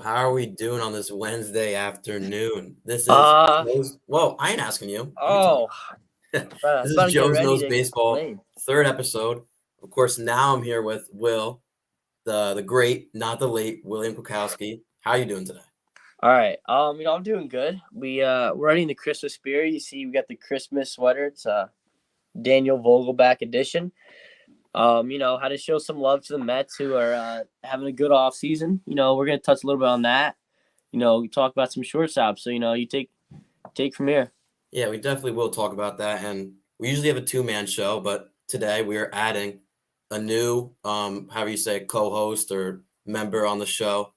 How are we doing on this Wednesday afternoon? This is Uh, well, I ain't asking you. You can tell oh, me. I This was is about to get Joe's ready Knows to Baseball, complain. third episode. Of course, now I'm here with Will, the great, not the late William Kukowski. How are you doing today? All right. I'm doing good. We're already in the Christmas spirit. You see, we got the Christmas sweater. It's Daniel Vogelback edition. How to show some love to the Mets who are having a good off season. We're gonna touch a little bit on that. We talk about some shortstops. So you take from here. Yeah, we definitely will talk about that. And we usually have a two-man show, but today we are adding a new, however you say, co-host or member on the show.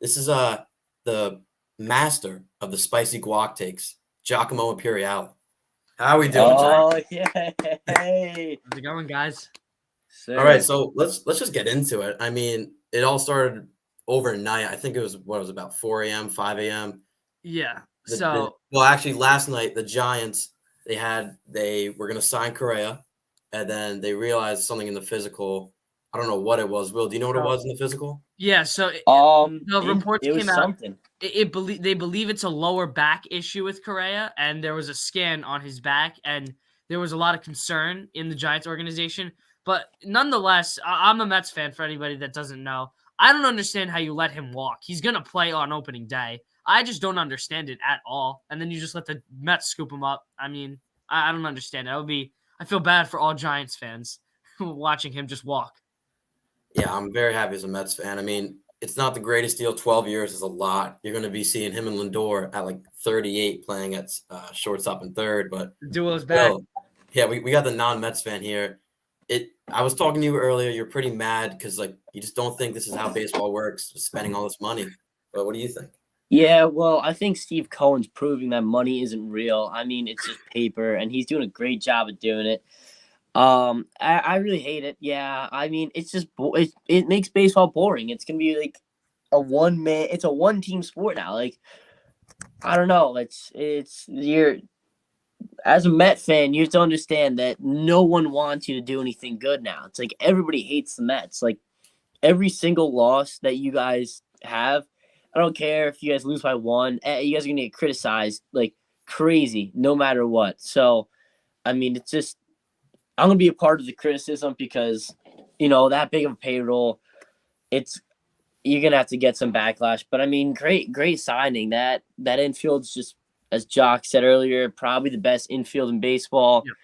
This is the master of the spicy guac takes, Giacomo Imperiale. How are we doing, Jack? Oh yeah. Hey. How's it going, guys? All right, Sir. so let's just get into it. I mean, it all started overnight. I think it was about 4 a.m., 5 a.m. Yeah. Well, actually, last night the Giants they were gonna sign Correa, and then they realized something in the physical. I don't know what it was. Will, do you know what it was in the physical? yeah. So the reports It was came out. something. They believe it's a lower back issue with Correa, and there was a scan on his back, and there was a lot of concern in the Giants organization. But nonetheless, I'm a Mets fan. For anybody that doesn't know, I don't understand how you let him walk. He's gonna play on opening day. I just don't understand it at all. And then you just let the Mets scoop him up. I mean, I don't understand it. I feel bad for all Giants fans watching him just walk. Yeah, I'm very happy as a Mets fan. I mean, it's not the greatest deal. 12 years is a lot. You're going to be seeing him and Lindor at like 38 playing at shortstop and third. But The duo's back. Will, yeah, we got the non-Mets fan here. I was talking to you earlier. You're pretty mad because like you just don't think this is how baseball works, spending all this money. But what do you think? Yeah, well, I think Steve Cohen's proving that money isn't real. I mean, it's just paper, and he's doing a great job of doing it. I really hate it. Yeah, I mean, it's just it makes baseball boring. It's gonna be like it's a one team sport now. Like, I don't know. You're as a Met fan, you have to understand that no one wants you to do anything good now. It's like everybody hates the Mets. Like every single loss that you guys have, I don't care if you guys lose by one, you guys are gonna get criticized like crazy no matter what. So, I mean, it's just I'm gonna be a part of the criticism because that big of a payroll, it's you're gonna have to get some backlash. But I mean, great signing. That infield's just, as Jock said earlier, probably the best infield in baseball. Yep.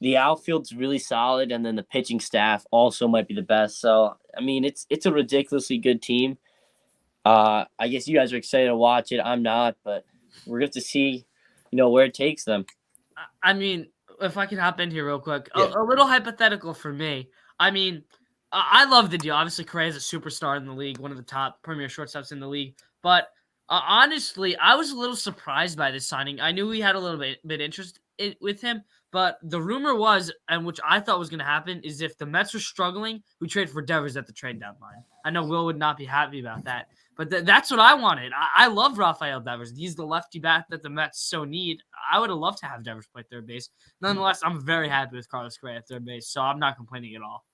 The outfield's really solid, and then the pitching staff also might be the best. So I mean, it's a ridiculously good team. I guess you guys are excited to watch it. I'm not, but we're going to see, where it takes them. I mean, if I can hop in here real quick, Yeah. a little hypothetical for me. I mean, I love the deal. Obviously, Correa is a superstar in the league, one of the top premier shortstops in the league. But honestly, I was a little surprised by this signing. I knew we had a little bit interest with him, but the rumor was, and which I thought was going to happen, is if the Mets were struggling, we trade for Devers at the trade deadline. I know Will would not be happy about that, but that's what I wanted. I love Rafael Devers. He's the lefty bat that the Mets so need. I would have loved to have Devers play third base. Nonetheless, I'm very happy with Carlos Correa at third base, so I'm not complaining at all.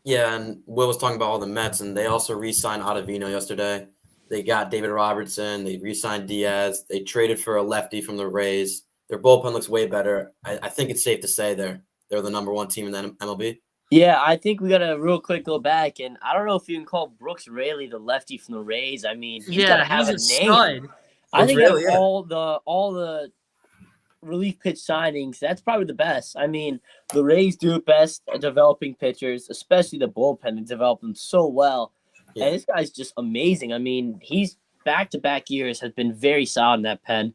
Yeah, and Will was talking about all the Mets, and they also re-signed Ottavino yesterday. They got David Robertson. They re-signed Diaz. They traded for a lefty from the Rays. Their bullpen looks way better. I think it's safe to say they're the number one team in the MLB. Yeah, I think we got to real quick go back, and I don't know if you can call Brooks Raley the lefty from the Rays. I mean, he's got to have a name. Stud. I think Raley, out of all the relief pitch signings, that's probably the best. I mean, the Rays do it best at developing pitchers, especially the bullpen. They develop them so well. Yeah. And this guy's just amazing. I mean, he's back-to-back years has been very solid in that pen.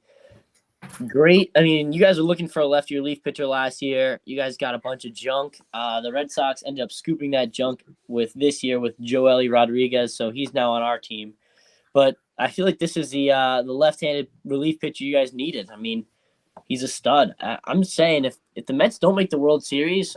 Great. I mean, you guys were looking for a lefty relief pitcher last year. You guys got a bunch of junk. The Red Sox ended up scooping that junk with this year with Joely Rodriguez, so he's now on our team. But I feel like this is the left-handed relief pitcher you guys needed. I mean, he's a stud. I'm just saying, if the Mets don't make the World Series,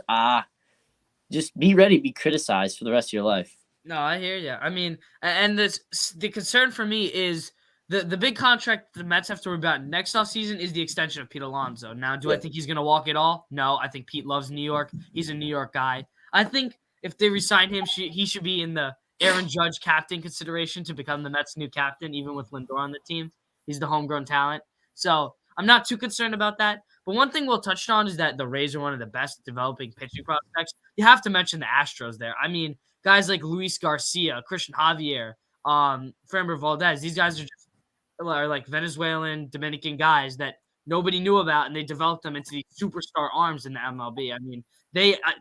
just be ready to be criticized for the rest of your life. No, I hear you. I mean, and the concern for me is the big contract the Mets have to worry about next offseason is the extension of Pete Alonso. Now, do I think he's going to walk it all? No, I think Pete loves New York. He's a New York guy. I think if they resign him, he should be in the Aaron Judge captain consideration to become the Mets' new captain, even with Lindor on the team. He's the homegrown talent. So I'm not too concerned about that. But one thing we'll touch on is that the Rays are one of the best at developing pitching prospects. You have to mention the Astros there. I mean, guys like Luis Garcia, Christian Javier, Framber Valdez, these guys are like Venezuelan, Dominican guys that nobody knew about, and they developed them into these superstar arms in the MLB. I mean,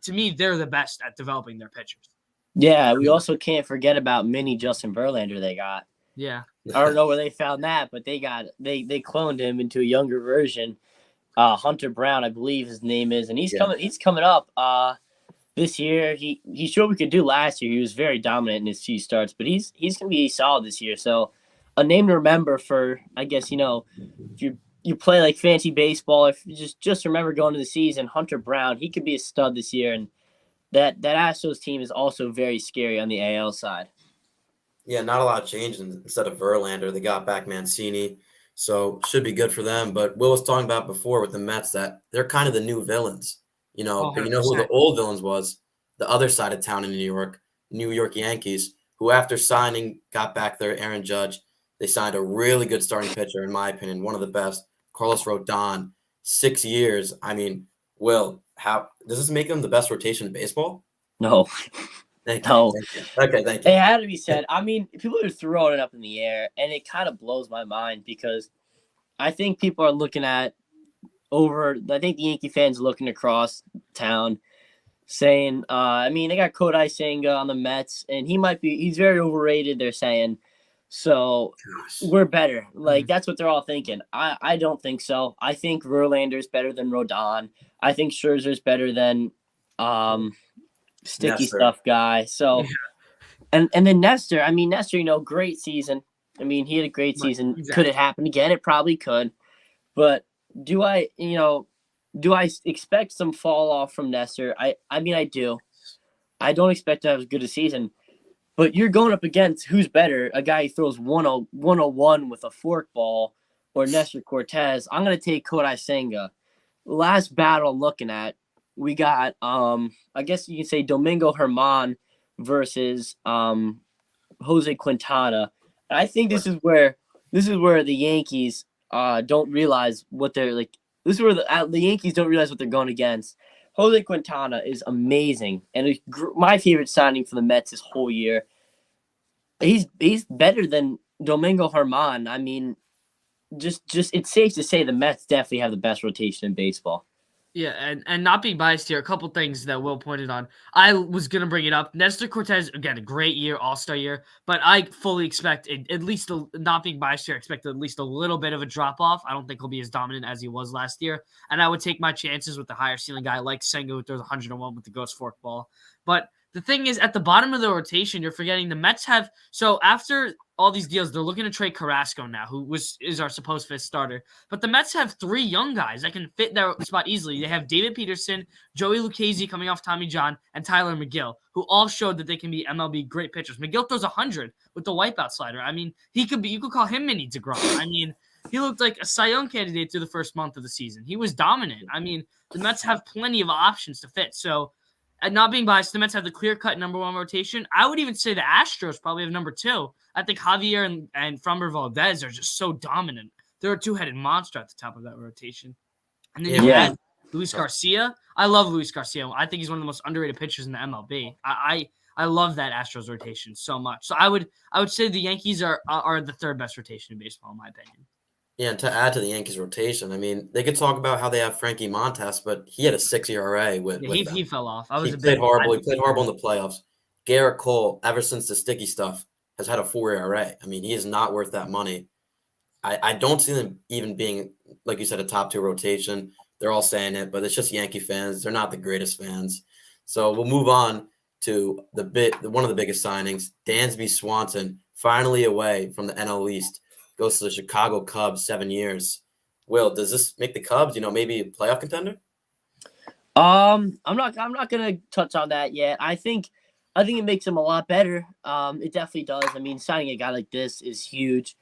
to me, they're the best at developing their pitchers. Yeah, we also can't forget about mini Justin Verlander they got. Yeah. I don't know where they found that, but they cloned him into a younger version. Hunter Brown, I believe his name is, and he's coming up this year. He showed what we could do last year. He was very dominant in his few starts, but he's gonna be solid this year. So a name to remember for, I guess, if you play like fancy baseball, if you just remember going to the season, Hunter Brown, he could be a stud this year, and that Astros team is also very scary on the AL side. Yeah, not a lot of change. Instead of Verlander, they got back Mancini, so should be good for them. But Will was talking about before with the Mets that they're kind of the new villains, But you know who the old villains was? The other side of town in New York Yankees, who after signing got back their Aaron Judge. They signed a really good starting pitcher, in my opinion, one of the best, Carlos Rodon, 6 years. I mean, Will, how does this make them the best rotation in baseball? No. Thank No. you. Okay, thank you. It had to be said. I mean, people are throwing it up in the air, and it kind of blows my mind because I think people are looking at I think the Yankee fans are looking across town saying, they got Kodai Senga on the Mets, and he's very overrated, they're saying. So we're better. Like, that's what they're all thinking. I don't think so. I think Verlander's better than Rodon. I think Scherzer's better than sticky stuff guy. So, and then Nestor. I mean, Nestor, great season. I mean, he had a great season. Exactly. Could it happen again? It probably could. But do I expect some fall off from Nestor? I mean, I do. I don't expect to have as good a season. But you're going up against who's better, a guy who throws 101 with a forkball or Nestor Cortez. I'm going to take Kodai Senga. Last battle I'm looking at, we got, I guess you can say Domingo Germán versus Jose Quintana. And I think this is where the Yankees don't realize what they're like. This is where the Yankees don't realize what they're going against. Jose Quintana is amazing, and my favorite signing for the Mets this whole year. He's better than Domingo Germán. I mean, just it's safe to say the Mets definitely have the best rotation in baseball. Yeah, and not being biased here, a couple things that Will pointed on. I was going to bring it up. Nestor Cortez, again, a great year, all-star year, but I fully expect, not being biased here, expect at least a little bit of a drop-off. I don't think he'll be as dominant as he was last year, and I would take my chances with the higher ceiling guy like Senga, who throws 101 with the ghost forkball. But the thing is, at the bottom of the rotation, you're forgetting the Mets have – so after all these deals, they're looking to trade Carrasco now, who is our supposed fifth starter. But the Mets have 3 young guys that can fit their spot easily. They have David Peterson, Joey Lucchesi coming off Tommy John, and Tyler McGill, who all showed that they can be MLB great pitchers. McGill throws 100 with the wipeout slider. I mean, you could call him Mini DeGrom. I mean, he looked like a Cy Young candidate through the first month of the season. He was dominant. I mean, the Mets have plenty of options to fit. So, and not being biased, the Mets have the clear-cut number 1 rotation. I would even say the Astros probably have number 2. I think Javier and Framber Valdez are just so dominant. They're a two-headed monster at the top of that rotation. And then you add Luis Garcia. I love Luis Garcia. I think he's one of the most underrated pitchers in the MLB. I love that Astros rotation so much. So I would say the Yankees are the third best rotation in baseball, in my opinion. Yeah, and to add to the Yankees rotation, I mean, they could talk about how they have Frankie Montas, but he had a 6 ERA with them. He fell off. He played horrible. He played horrible in the playoffs. Garrett Cole, ever since the sticky stuff, has had a 4 ERA. I mean, he is not worth that money. I don't see them even being, like you said, a top 2 rotation. They're all saying it, but it's just Yankee fans. They're not the greatest fans. So we'll move on to one of the biggest signings. Dansby Swanson, finally away from the NL East, goes to the Chicago Cubs, 7 years. Will, does this make the Cubs, maybe a playoff contender? I'm not gonna touch on that yet. I think it makes them a lot better. It definitely does. I mean, signing a guy like this is huge.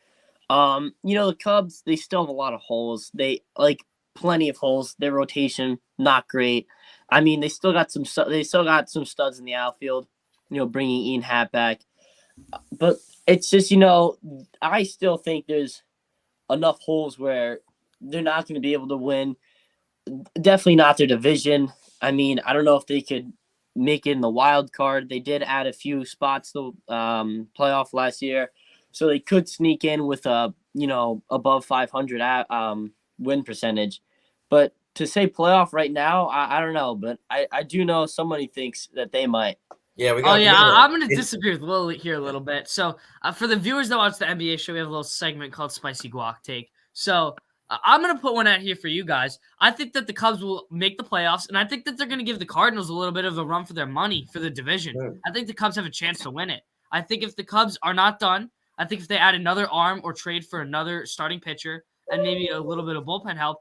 The Cubs, they still have a lot of holes. They plenty of holes. Their rotation not great. I mean, they still got some studs in the outfield. Bringing Ian Happ back. But it's just I still think there's enough holes where they're not going to be able to win. Definitely not their division. I mean, I don't know if they could make it in the wild card. They did add a few spots to playoff last year, so they could sneak in with a above 500 win percentage. But to say playoff right now, I don't know. But I do know somebody thinks that they might. Yeah, Oh yeah, I'm gonna it- disagree with Will here a little bit. So for the viewers that watch the NBA show, we have a little segment called Spicy Guac Take. So I'm gonna put one out here for you guys. I think that the Cubs will make the playoffs, and I think that they're gonna give the Cardinals a little bit of a run for their money for the division. I think the Cubs have a chance to win it. I think if the Cubs are not done, I think if they add another arm or trade for another starting pitcher and maybe a little bit of bullpen help,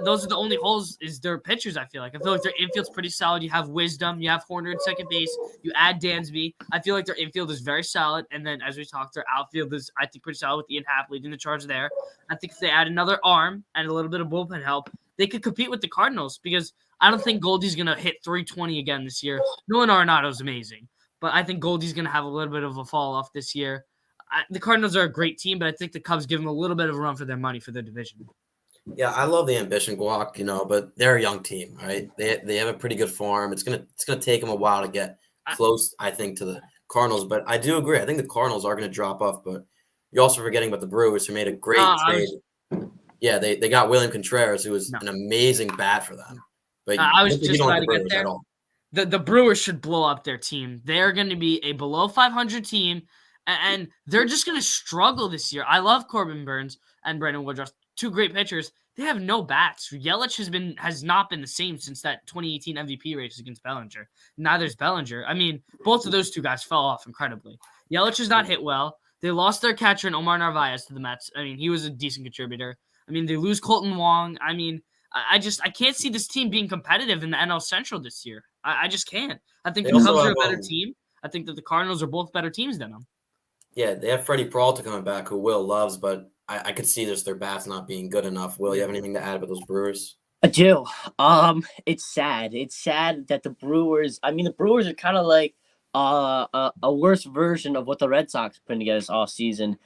those are the only holes is their pitchers. I feel like their infield's pretty solid. You have Wisdom, you have Horner in second base, you add Dansby. I feel like their infield is very solid, and then as we talked, their outfield is I think pretty solid with Ian Happ leading the charge there. I think if they add another arm and a little bit of bullpen help, they could compete with the Cardinals because I don't think Goldie's gonna hit 320 again this year. Nolan Arenado's amazing, but I think Goldie's gonna have a little bit of a fall off this year. The Cardinals are a great team, but I think the Cubs give them a little bit of a run for their money for their division. Yeah, I love the ambition, Guac, but they're a young team, right? They have a pretty good farm. It's gonna take them a while to get close, I think, to the Cardinals. But I do agree. I think the Cardinals are gonna drop off, but you're also forgetting about the Brewers, who made a great trade. Yeah, they got William Contreras, who was an amazing bat for them. But I was just you don't about like to the get Brewers there. at all. The Brewers should blow up their team. They're going to be a below 500 team, and they're just going to struggle this year. I love Corbin Burns and Brandon Woodruff, two great pitchers. They have no bats. Yelich has not been the same since that 2018 MVP race against Bellinger. Neither's Bellinger. I mean, both of those two guys fell off incredibly. Yelich has not hit well. They lost their catcher in Omar Narvaez to the Mets. I mean, he was a decent contributor. I mean, they lose Colton Wong. I mean, I can't see this team being competitive in the NL Central this year. I just can't. I think the Cubs are a better team. I think that the Cardinals are both better teams than them. Yeah, they have Freddie Peralta coming back, who Will loves, but I could see just their bats not being good enough. Will, you have anything to add about those Brewers? I do. It's sad. It's sad that the Brewers. I mean, the Brewers are kind of like a worse version of what the Red Sox put together this off season.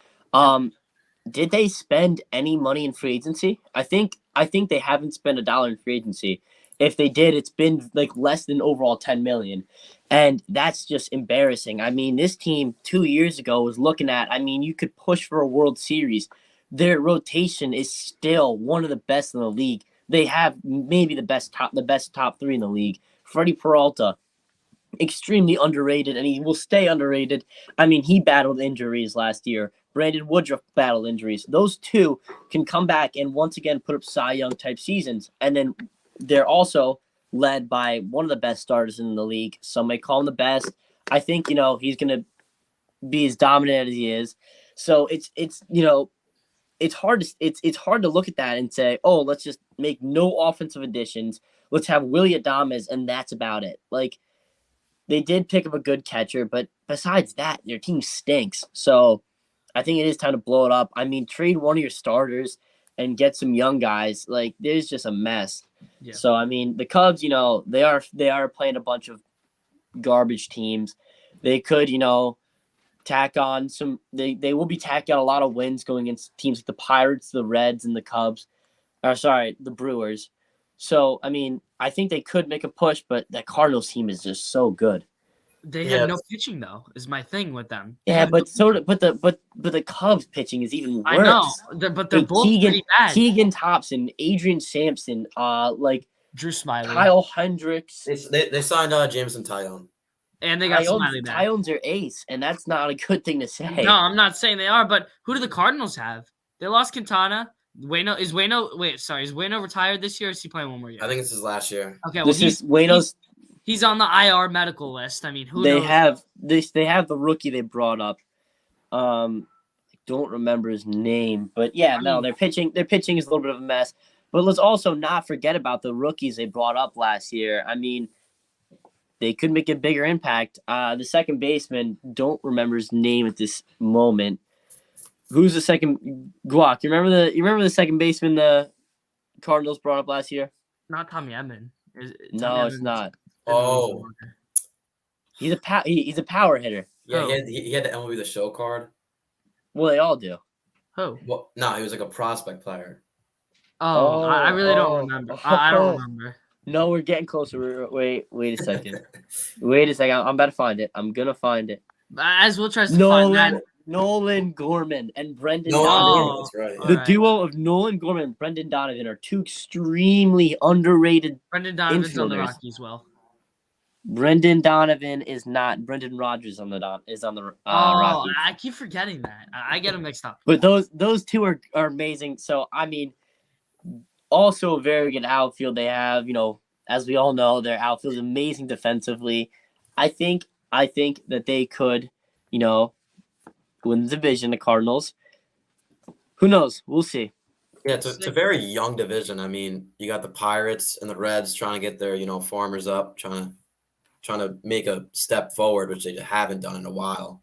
Did they spend any money in free agency? I think they haven't spent $1 in free agency. If they did, it's been like less than overall 10 million. And that's just embarrassing. I mean, this team 2 years ago was looking at, I mean, you could push for a World Series. Their rotation is still one of the best in the league. They have maybe the best top three in the league. Freddie Peralta, extremely underrated, and he will stay underrated. I mean, he battled injuries last year. Brandon Woodruff battled injuries. Those two can come back and once again put up Cy Young type seasons. And then they're also led by one of the best starters in the league. Some may call him the best. I think, he's going to be as dominant as he is. So it's hard to look at that and say, oh, let's just make no offensive additions. Let's have Willy Adames, and that's about it. Like, they did pick up a good catcher, but besides that, their team stinks. So I think it is time to blow it up. I mean, trade one of your starters and get some young guys. Like, there's just a mess. Yeah. So I mean, the Cubs, they are playing a bunch of garbage teams. They could, tack on some. They will be tacking on a lot of wins going against teams like the Pirates, the Reds, and the Cubs. The Brewers. So I mean, I think they could make a push, but that Cardinals team is just so good. They have no pitching though, is my thing with them. But the Cubs pitching is even worse. I know, but they're both pretty bad. Keegan Thompson, Adrian Sampson, Drew Smiley, Kyle Hendricks. They signed Jameson Taillon. And they got Smiley back. Taillon's their ace, and that's not a good thing to say. No, I'm not saying they are, but who do the Cardinals have? They lost Quintana. Is Waino retired this year, or is he playing one more year? I think it's his last year. Okay, well, he's on the IR medical list. I mean, they have the rookie they brought up. I don't remember his name, but their pitching is a little bit of a mess. But let's also not forget about the rookies they brought up last year. I mean, they could make a bigger impact. The second baseman, don't remember his name at this moment. Who's the second? Guac. You remember the second baseman the Cardinals brought up last year? Not Tommy Edman. No, it's not. Oh, he's a power hitter. Yeah, Who? he had the MLB The Show card. Well, they all do. Who? Well, no, he was like a prospect player. Oh, I really don't Oh, remember. I don't oh. remember. No, we're getting closer. Wait a second. Wait a second. I'm about to find it. I'm gonna find it. As Will tries to find that. Nolan Gorman and Brendan No, Donovan. Oh, that's right. all The right. duo of Nolan Gorman and Brendan Donovan are two extremely underrated. Brendan Donovan's on the infielders. Rockies. Well. Brendan Donovan is not. Brendan Rodgers is on the Oh, Rockies. I keep forgetting that. I get them mixed up. But those two are amazing. So I mean, also a very good outfield they have. You know, as we all know, their outfield is amazing defensively. I think that they could, you know, win the division. The Cardinals. Who knows? We'll see. Yeah, it's a very young division. I mean, you got the Pirates and the Reds trying to get their, farmers up, trying to make a step forward, which they haven't done in a while.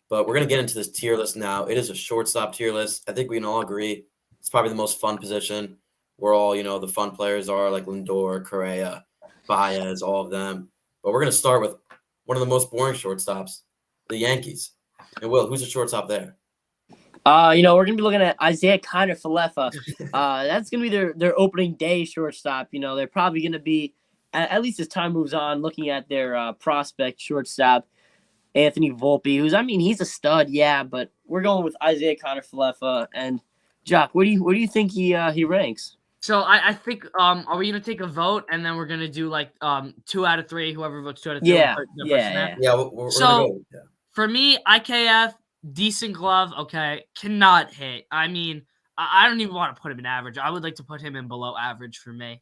But we're gonna get into this tier list now. It is a shortstop tier list. I think we can all agree it's probably the most fun position. Where all the fun players are like Lindor, Correa, Baez, all of them. But we're gonna start with one of the most boring shortstops, the Yankees. And Will, who's the shortstop there? We're gonna be looking at Isaiah Falefa. That's gonna be their opening day shortstop. You know, they're probably gonna be at least as time moves on, looking at their prospect shortstop, Anthony Volpe, he's a stud, yeah, but we're going with Isaiah Falefa. And Jock, where do you think he ranks? So I think are we gonna take a vote and then we're gonna do like 2 out of 3, whoever votes 2 out of 3. Yeah, Yeah, we're So, gonna go. Yeah. For me, IKF, decent glove, okay, cannot hit. I mean, I don't even want to put him in average. I would like to put him in below average for me.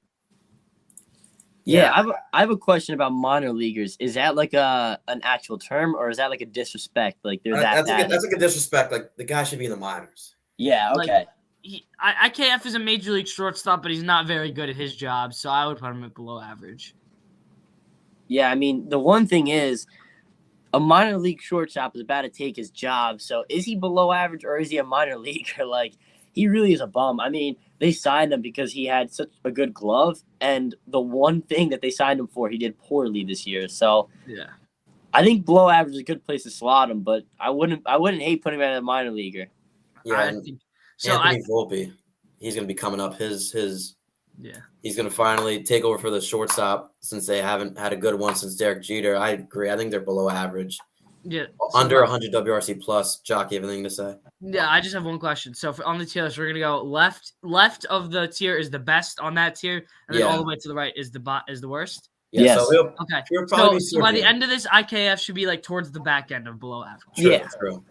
Yeah, I have a question about minor leaguers. Is that like an actual term, or is that like a disrespect? Like they're that bad? That's like a disrespect. Like the guy should be in the minors. Yeah, okay. IKF is a major league shortstop, but he's not very good at his job, so I would put him at below average. Yeah, I mean, the one thing is, a minor league shortstop is about to take his job. So is he below average or is he a minor leaguer? Like, he really is a bum. I mean, they signed him because he had such a good glove, and the one thing that they signed him for, he did poorly this year. So yeah, I think below average is a good place to slot him, but I wouldn't hate putting him at a minor leaguer. Yeah, I think so. Anthony Volpe, he's gonna be coming up. He's gonna finally take over for the shortstop since they haven't had a good one since Derek Jeter. I agree. I think they're below average. Yeah, Under 100 WRC plus. Jock, you have anything to say? Yeah, I just have one question. So on the tier list, we're gonna go left of the tier is the best on that tier, and then all the way to the right is the worst. Yeah, yes. So okay. So by the end of this, IKF should be like towards the back end of below average. True, yeah. True.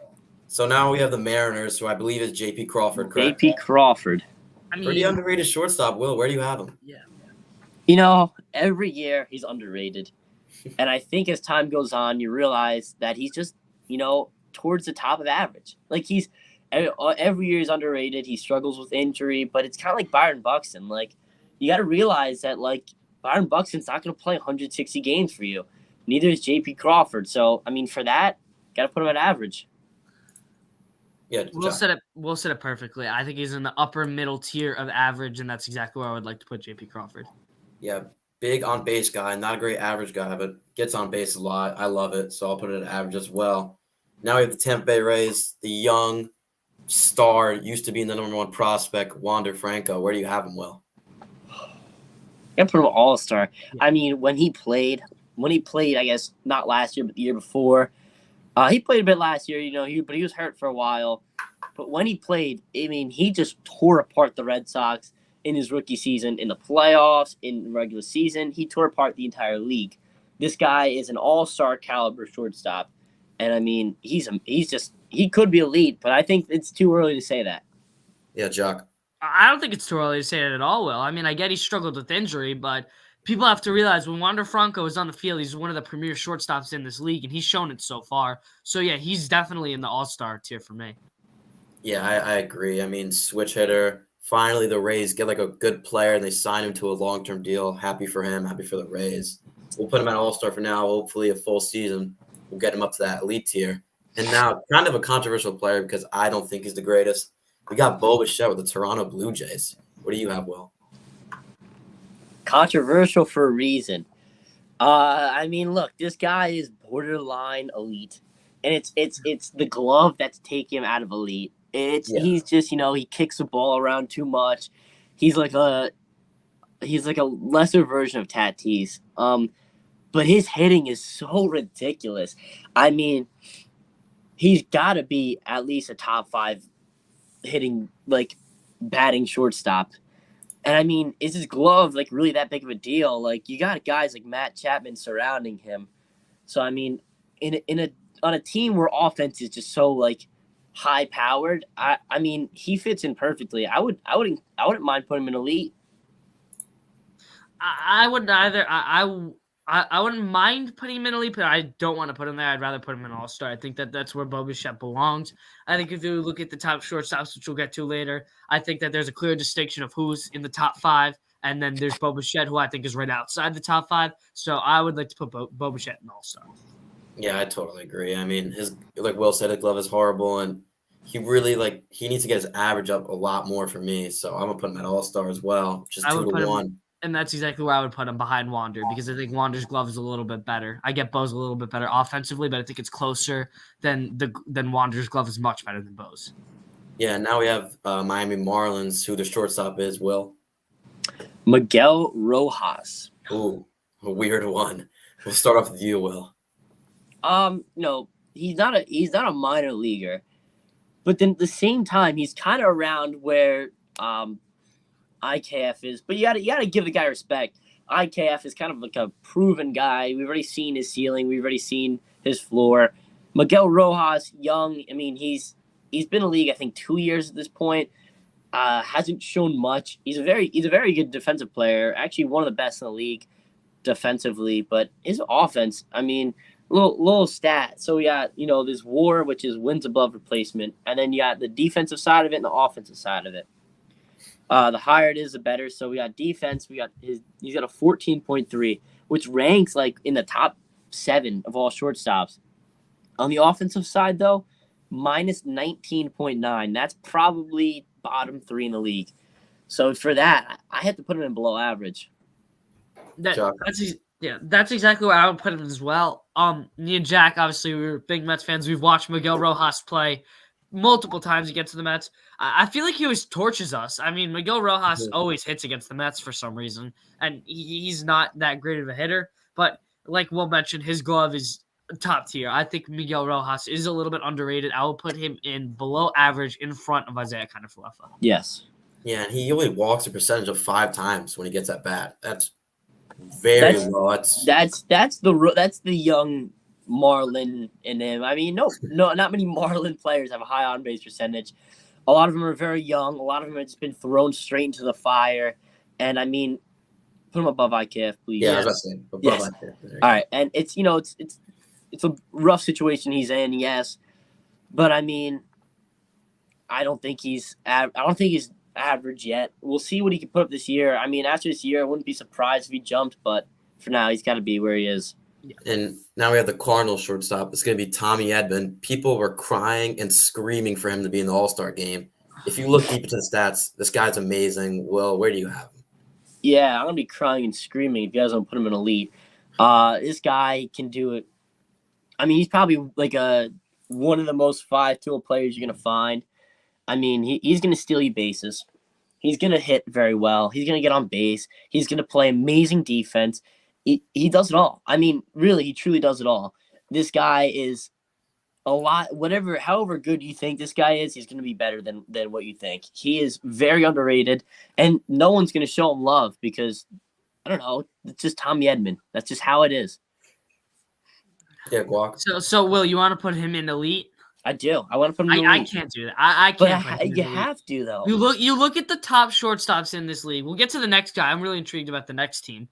So now we have the Mariners, who I believe is JP Crawford. Correct? JP Crawford. I mean, Pretty underrated shortstop. Will, where do you have him? Yeah. You know, every year he's underrated. And I think as time goes on, you realize that he's just, towards the top of average. Like he's every year he's underrated. He struggles with injury, but it's kind of like Byron Buxton. Like you got to realize that Byron Buxton's not going to play 160 games for you. Neither is JP Crawford. So, I mean, for that, got to put him at average. Yeah, We'll set it perfectly. I think he's in the upper middle tier of average, and that's exactly where I would like to put JP Crawford. Yeah, big on base guy, not a great average guy, but gets on base a lot. I love it, so I'll put it at average as well. Now we have the Tampa Bay Rays, the young star, used to be the number 1 prospect, Wander Franco. Where do you have him, Will? I put him all-star. Yeah. I mean, when he played, I guess not last year, but the year before, he played a bit last year, but he was hurt for a while. But when he played, I mean, he just tore apart the Red Sox in his rookie season, in the playoffs, in the regular season. He tore apart the entire league. This guy is an all-star caliber shortstop. And, I mean, he could be elite, but I think it's too early to say that. Yeah, Jock. I don't think it's too early to say that at all, Will. I mean, I get he struggled with injury, but people have to realize when Wander Franco is on the field, he's one of the premier shortstops in this league, and he's shown it so far. So, yeah, he's definitely in the all-star tier for me. Yeah, I agree. I mean, switch hitter. Finally, the Rays get like a good player, and they sign him to a long-term deal. Happy for him. Happy for the Rays. We'll put him at all-star for now. Hopefully, a full season will get him up to that elite tier. And now, kind of a controversial player because I don't think he's the greatest. We got Bo Bichette with the Toronto Blue Jays. What do you have, Will? Controversial for a reason. I mean, look, this guy is borderline elite. and it's the glove that's taking him out of elite. He's just he kicks the ball around too much. He's like a lesser version of Tatis. But his hitting is so ridiculous. I mean, he's got to be at least a top 5 hitting, like, batting shortstop. And I mean, is his glove like really that big of a deal? Like, you got guys like Matt Chapman surrounding him. So I mean, on a team where offense is just so like high powered, I mean, he fits in perfectly. I wouldn't mind putting him in elite. I wouldn't either. I wouldn't mind putting him in elite, but I don't want to put him there. I'd rather put him in all-star. I think that's where Bo Bichette belongs. I think if you look at the top shortstops, which we'll get to later, I think that there's a clear distinction of who's in the top 5, and then there's Bo Bichette, who I think is right outside the top 5. So I would like to put Bo Bichette in all-star. Yeah, I totally agree. I mean, like Will said, his glove is horrible, and he really he needs to get his average up a lot more for me. So I'm gonna put him at all-star as well, just 2-1. And that's exactly where I would put him behind Wander, because I think Wander's glove is a little bit better. I get Bo's a little bit better offensively, but I think it's closer than Wander's glove is much better than Bo's. Yeah, now we have Miami Marlins, who the shortstop is, Will. Miguel Rojas. Ooh, a weird one. We'll start off with you, Will. No, he's not a minor leaguer, but then at the same time, he's kind of around where IKF is, but you gotta give the guy respect. IKF is kind of like a proven guy. We've already seen his ceiling. We've already seen his floor. Miguel Rojas, young. I mean, he's been in the league, I think, 2 years at this point. Hasn't shown much. He's a very good defensive player. Actually, one of the best in the league defensively. But his offense, I mean, little stat. So we got this WAR, which is wins above replacement, and then you got the defensive side of it and the offensive side of it. The higher it is, the better. So we got defense. He's got a 14.3, which ranks like in the top 7 of all shortstops. On the offensive side, though, minus 19.9. That's probably bottom 3 in the league. So for that, I had to put him in below average. That's exactly where I would put him as well. Me and Jack, obviously, we were big Mets fans. We've watched Miguel Rojas play multiple times against the Mets. I feel like he always torches us. I mean, Miguel Rojas always hits against the Mets for some reason, and he's not that great of a hitter. But like Will mentioned, his glove is top tier. I think Miguel Rojas is a little bit underrated. I will put him in below average in front of Isaiah Kiner-Falefa. Yes. Yeah, and he only walks a percentage of 5 times when he gets at bat. That's very low. That's the young Marlin in him. I mean, no, not many Marlin players have a high on base percentage. A lot of them are very young. A lot of them have just been thrown straight into the fire. And I mean, put them above IKF, please. Yeah, I was saying above IKF. All right, and it's a rough situation he's in, yes, but I mean, I don't think he's average yet. We'll see what he can put up this year. I mean, after this year, I wouldn't be surprised if he jumped, but for now, he's got to be where he is. And now we have the Cardinals shortstop. It's going to be Tommy Edman. People were crying and screaming for him to be in the All-Star game. If you look deep into the stats, this guy's amazing. Will, where do you have him? Yeah, I'm going to be crying and screaming if you guys don't put him in elite. This guy can do it. I mean, he's probably like one of the most 5-tool players you're going to find. I mean, he's going to steal you bases. He's going to hit very well. He's going to get on base. He's going to play amazing defense. He does it all. I mean, really, he truly does it all. This guy is a lot, however good you think this guy is, he's going to be better than what you think. He is very underrated, and no one's going to show him love because, I don't know, it's just Tommy Edman. That's just how it is. Yeah, Guac. So Will, you want to put him in elite? I do. I want to put him in elite. I can't do that. I can't. But you have to, though. You look at the top shortstops in this league. We'll get to the next guy. I'm really intrigued about the next team.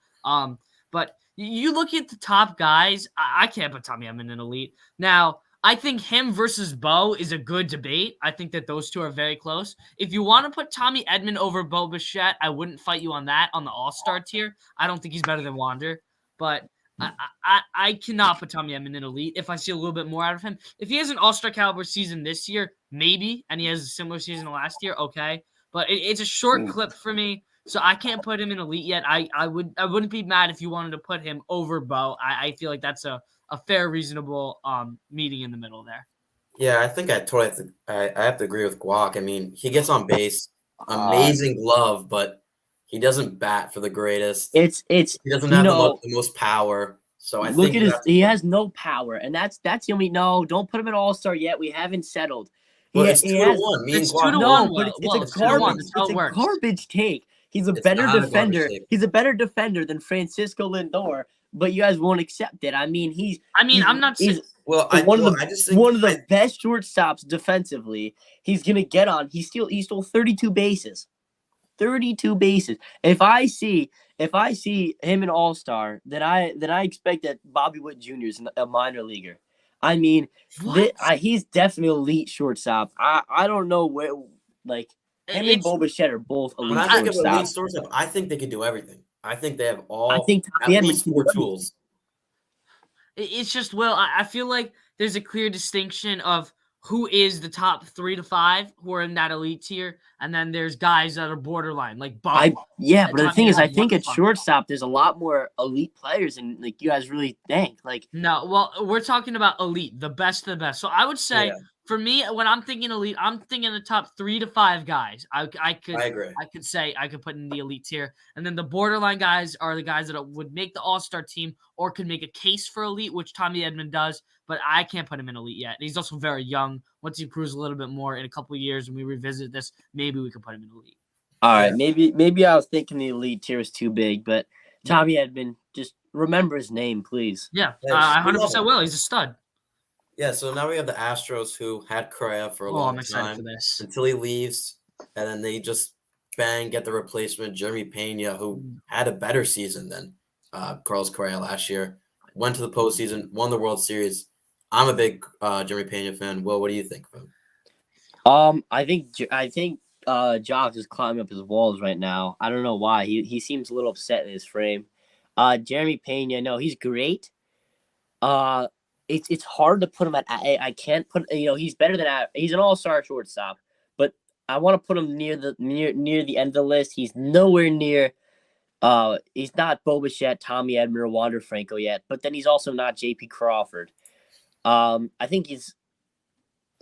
But you look at the top guys, I can't put Tommy Edman in elite. Now, I think him versus Bo is a good debate. I think that those two are very close. If you want to put Tommy Edman over Bo Bichette, I wouldn't fight you on that on the All-Star tier. I don't think he's better than Wander, but I cannot put Tommy Edman in elite if I see a little bit more out of him. If he has an All-Star caliber season this year, maybe, and he has a similar season to last year, okay. But it's a short clip for me. So I can't put him in elite yet. I wouldn't be mad if you wanted to put him over Bo. I feel like that's a fair, reasonable meeting in the middle there. Yeah, I think I totally have to. I have to agree with Guac. I mean, he gets on base, Uh, amazing glove, but he doesn't bat for the greatest. it's He doesn't you have know the most power. So I look think at you his. have to He put has him. no power, and that's the only. No, don't put him in All Star yet. We haven't settled. Well, it's He two to has one. Me and It's two Guac to both. no, one. but it's a It's 2-1. garbage. That's how It's it a works. garbage take. He's a It's better not a garbage defender. take. He's a better defender than Francisco Lindor, but you guys won't accept it. I mean, I mean, he's I'm not saying. he's one of I just think one of the best shortstops defensively. He's gonna get on. He stole 32 bases. 32 bases. If I see him in All Star, then I expect that Bobby Witt Jr. is a minor leaguer. I mean, What? he's definitely elite shortstop. I don't know where like him and It's Bo Bichette are both when elite I think of elite shortstops. shortstop, I think they can do everything. I think they have I all think Tommy at Edman least can do four everything. tools. It's just, Will, I feel like there's a clear distinction of who is the top 3 to 5 who are in that elite tier, and then there's guys that are borderline, like Bo. Yeah, but the Tommy thing is, I Edman, what think the at fuck? shortstop there's a lot more elite players, and like you guys really think like No, well, we're talking about elite, the best of the best. So I would say, Yeah, for me, when I'm thinking elite, I'm thinking the top 3 to 5 guys. I agree. I could say I could put in the elite tier, and then the borderline guys are the guys that would make the All Star team or could make a case for elite, which Tommy Edman does. But I can't put him in elite yet. He's also very young. Once he proves a little bit more in a couple of years, and we revisit this, maybe we can put him in elite. all Yeah. right, maybe I was thinking the elite tier is too big, but Tommy Edman, just remember his name, please. Yeah, Yeah, I we love 100% him. will. He's a stud. Yeah, so now we have the Astros who had Correa for a Oh, I'm long excited time for this. until he leaves, and then they just get the replacement, Jeremy Pena, who had a better season than Carlos Correa last year. Went to the postseason, won the World Series. I'm a big Jeremy Pena fan. Will, what do you think of him? I think Jock is climbing up his walls right now. I don't know why. He seems a little upset in his frame. Jeremy Pena, no, he's great. It's hard to put him at. I can't put. He's better than he's an all-star shortstop, but I want to put him near the end of the list. He's nowhere near. He's not Bo Bichette, Tommy Edman, or Wander Franco yet, but then he's also not J.P. Crawford. I think he's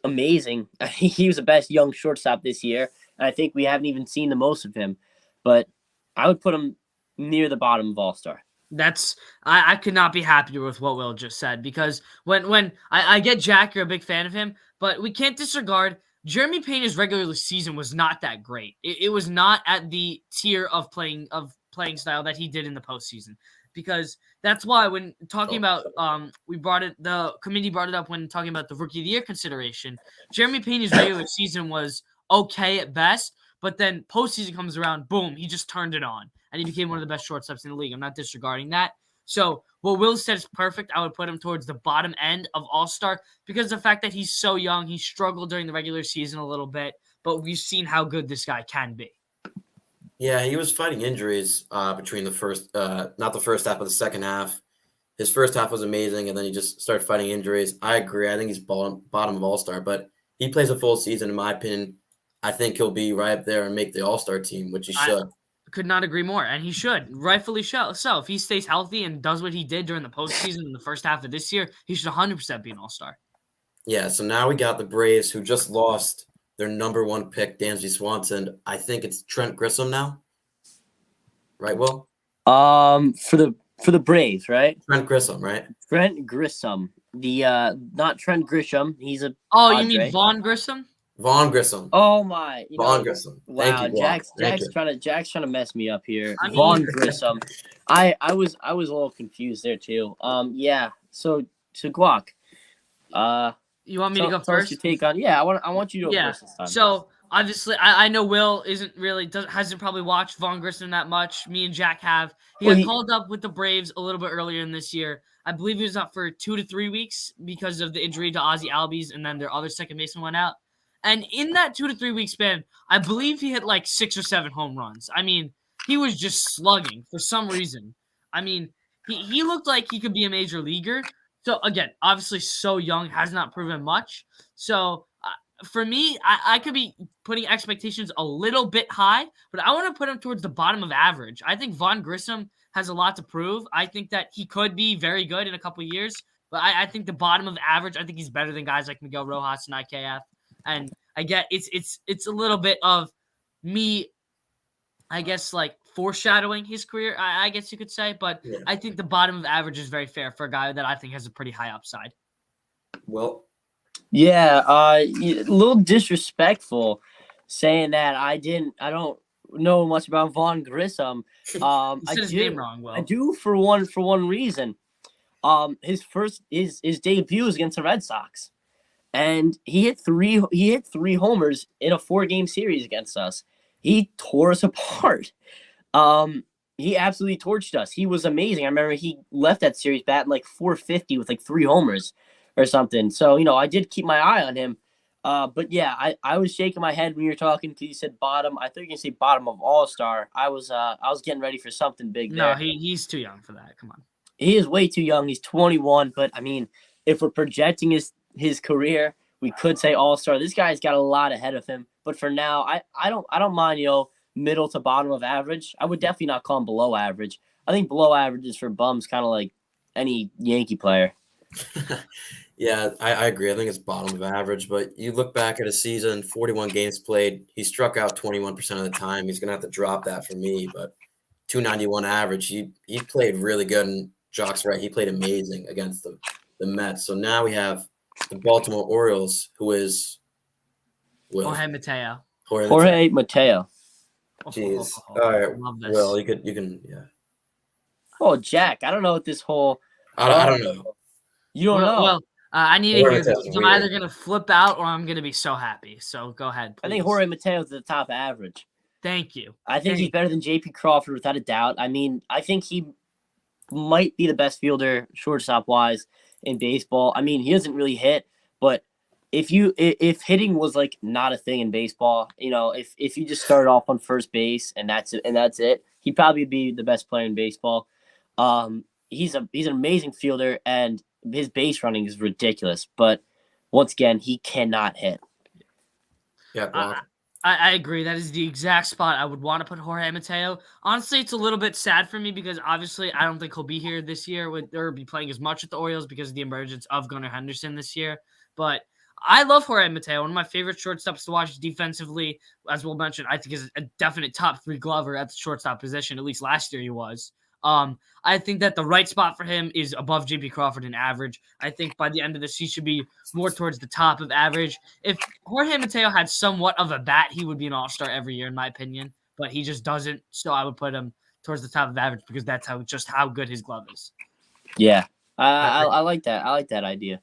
amazing. I think he was the best young shortstop this year, and I think we haven't even seen the most of him. But I would put him near the bottom of All-Star. I could not be happier with what Will just said, because when I get Jack, you're a big fan of him, but we can't disregard Jeremy Pena's regular season was not that great. It was not at the tier of playing style that he did in the postseason, because that's why when talking about the committee brought it up when talking about the Rookie of the Year consideration. Jeremy Pena's regular season was okay at best, but then postseason comes around, boom, he just turned it on, and he became one of the best shortstops in the league. I'm not disregarding that. So what Will said is perfect. I would put him towards the bottom end of All-Star because of the fact that he's so young. He struggled during the regular season a little bit, but we've seen how good this guy can be. Yeah, he was fighting injuries between the first, not the first half, but the second half. His first half was amazing, and then he just started fighting injuries. I agree. I think he's bottom of All-Star, but he plays a full season, in my opinion. I think he'll be right up there and make the All-Star team, which he should. Could not agree more, and he should, rightfully so. If he stays healthy and does what he did during the postseason in the first half of this year, he should 100% be an All-Star. Yeah, so now we got the Braves, who just lost their number one pick, Dansby Swanson. I think it's Trent Grissom now. Right, Will? For the Braves, right? Trent Grissom, right? Trent Grissom. The not Trent Grisham. He's a Oh, Padre. you mean Vaughn Grissom? Vaughn Grissom. Oh my! Vaughn Grissom. Wow, Thank you, Jack's trying to mess me up here. I mean- Vaughn Grissom. I was a little confused there too. Yeah. So Guac. You want me to go Tell us first? your take on. Yeah, I want you to go first this time. So obviously, I know Will hasn't probably watched Vaughn Grissom that much. Me and Jack have. He got called up with the Braves a little bit earlier in this year. I believe he was out for 2 to 3 weeks because of the injury to Ozzie Albies, and then their other second baseman went out. And in that 2 to 3 week span, I believe he hit like 6 or 7 home runs. I mean, he was just slugging for some reason. I mean, he looked like he could be a major leaguer. So again, obviously so young, has not proven much. So for me, I could be putting expectations a little bit high, but I want to put him towards the bottom of average. I think Von Grissom has a lot to prove. I think that he could be very good in a couple years, but I think the bottom of average, I think he's better than guys like Miguel Rojas and IKF. And I get it's a little bit of me, I guess, like foreshadowing his career, I guess you could say, but Yeah. I think the bottom of average is very fair for a guy that I think has a pretty high upside. Well, Yeah, a little disrespectful saying that I don't know much about Von Grissom. You said his name wrong, Will. I do for one reason. His debut was against the Red Sox, and he hit three homers in a 4-game series against us. He tore us apart. He absolutely torched us. He was amazing. I remember he left that series batting like 450 with like 3 homers or something. So, I did keep my eye on him. But yeah, I was shaking my head when you were talking because you said bottom. I thought you were going to say bottom of All-Star. I was getting ready for something big there. No, he's too young for that. Come on. He is way too young. He's 21. But, I mean, if we're projecting his career, we could say All-Star. This guy's got a lot ahead of him. But for now, I don't mind, middle to bottom of average. I would definitely not call him below average. I think below average is for bums, kind of like any Yankee player. yeah, I agree. I think it's bottom of average, but you look back at a season, 41 games played. He struck out 21% of the time. He's going to have to drop that for me, but 291 average. He played really good, and Jock's right. He played amazing against the Mets. So now we have the Baltimore Orioles, who is Jorge Mateo. Jorge Mateo. Jeez. All right. Love this. Well, you can, yeah. Oh, Jack, I don't know what this whole. I don't know. You don't know. Well, I need to Jorge hear this. Mateo's I'm weird. either going to flip out or I'm going to be so happy. So go ahead, please. I think Jorge Mateo's at the top average. Thank you. I think he's better than J.P. Crawford without a doubt. I mean, I think he might be the best fielder shortstop-wise in baseball. I mean, he doesn't really hit, but if hitting was like not a thing in baseball, if you just started off on first base and that's it, he'd probably be the best player in baseball. He's an amazing fielder and his base running is ridiculous, but once again, he cannot hit. Yeah, well, I agree. That is the exact spot I would want to put Jorge Mateo. Honestly, it's a little bit sad for me because obviously I don't think he'll be here this year or be playing as much with the Orioles because of the emergence of Gunnar Henderson this year. But I love Jorge Mateo. One of my favorite shortstops to watch defensively. As we'll mention, I think is a definite top 3 glover at the shortstop position. At least last year he was. I think that the right spot for him is above J.P. Crawford in average. I think by the end of this, he should be more towards the top of average. If Jorge Mateo had somewhat of a bat, he would be an all-star every year, in my opinion. But he just doesn't, so I would put him towards the top of average because that's how good his glove is. Yeah, I like that. I like that idea.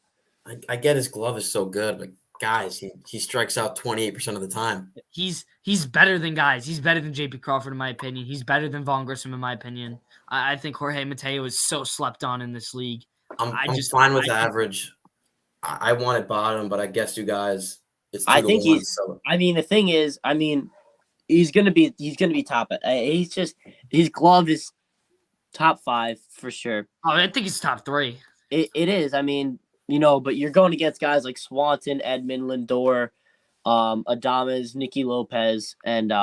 I get his glove is so good, but guys, he strikes out 28% of the time. He's better than guys. He's better than J.P. Crawford, in my opinion. He's better than Von Grissom, in my opinion. I think Jorge Mateo is so slept on in this league. I'm fine with average. I wanted bottom, but I guess you guys. It's I think 2-1, he's. so. I mean, the thing is, he's gonna be top. He's just his glove is top 5 for sure. Oh, I think he's top 3. It is. I mean, but you're going against guys like Swanson, Edmund, Lindor, Adames, Nicky Lopez, and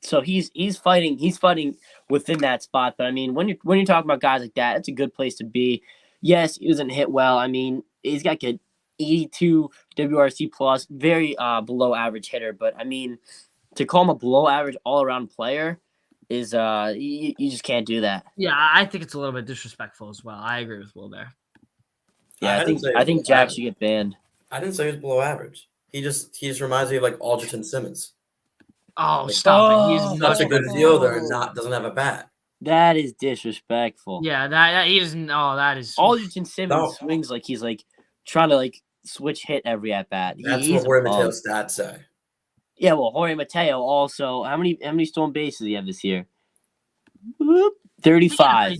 so he's fighting within that spot. But I mean, when you're talking about guys like that, it's a good place to be. Yes, he doesn't hit well. I mean, he's got good 82 WRC plus, very below average hitter. But I mean, to call him a below average all around player is you just can't do that. Yeah, I think it's a little bit disrespectful as well. I agree with Will there. Yeah, I think Jack should get banned. I didn't say he was below average. He just reminds me of like Alderton Simmons. Oh, stop it! He's Such a good fielder and doesn't have a bat. That is disrespectful. Yeah, that he doesn't. Oh, that is. Alderton Simmons swings like he's like trying to like switch hit every at bat. That's what Jorge Mateo's stats say. Yeah, well, Jorge Mateo also. How many stolen bases do you have this year? 35.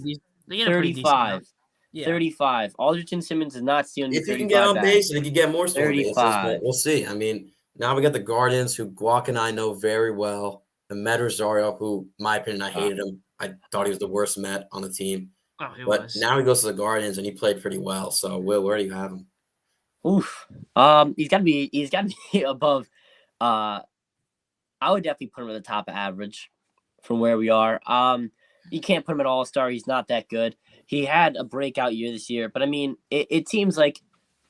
35. Yeah. 35. Alderton Simmons is not stealing. If he can get on base and if you get more stolen bases, we'll see. I mean, now we got the Guardians, who Guac and I know very well. And Met Rosario, who, in my opinion, I hated him. I thought he was the worst Met on the team. Oh, he but was. Now he goes to the Guardians, and he played pretty well. So, Will, where do you have him? Oof. He's got to be above. I would definitely put him at the top of average from where we are. You can't put him at all-star. He's not that good. He had a breakout year this year, but I mean, it seems like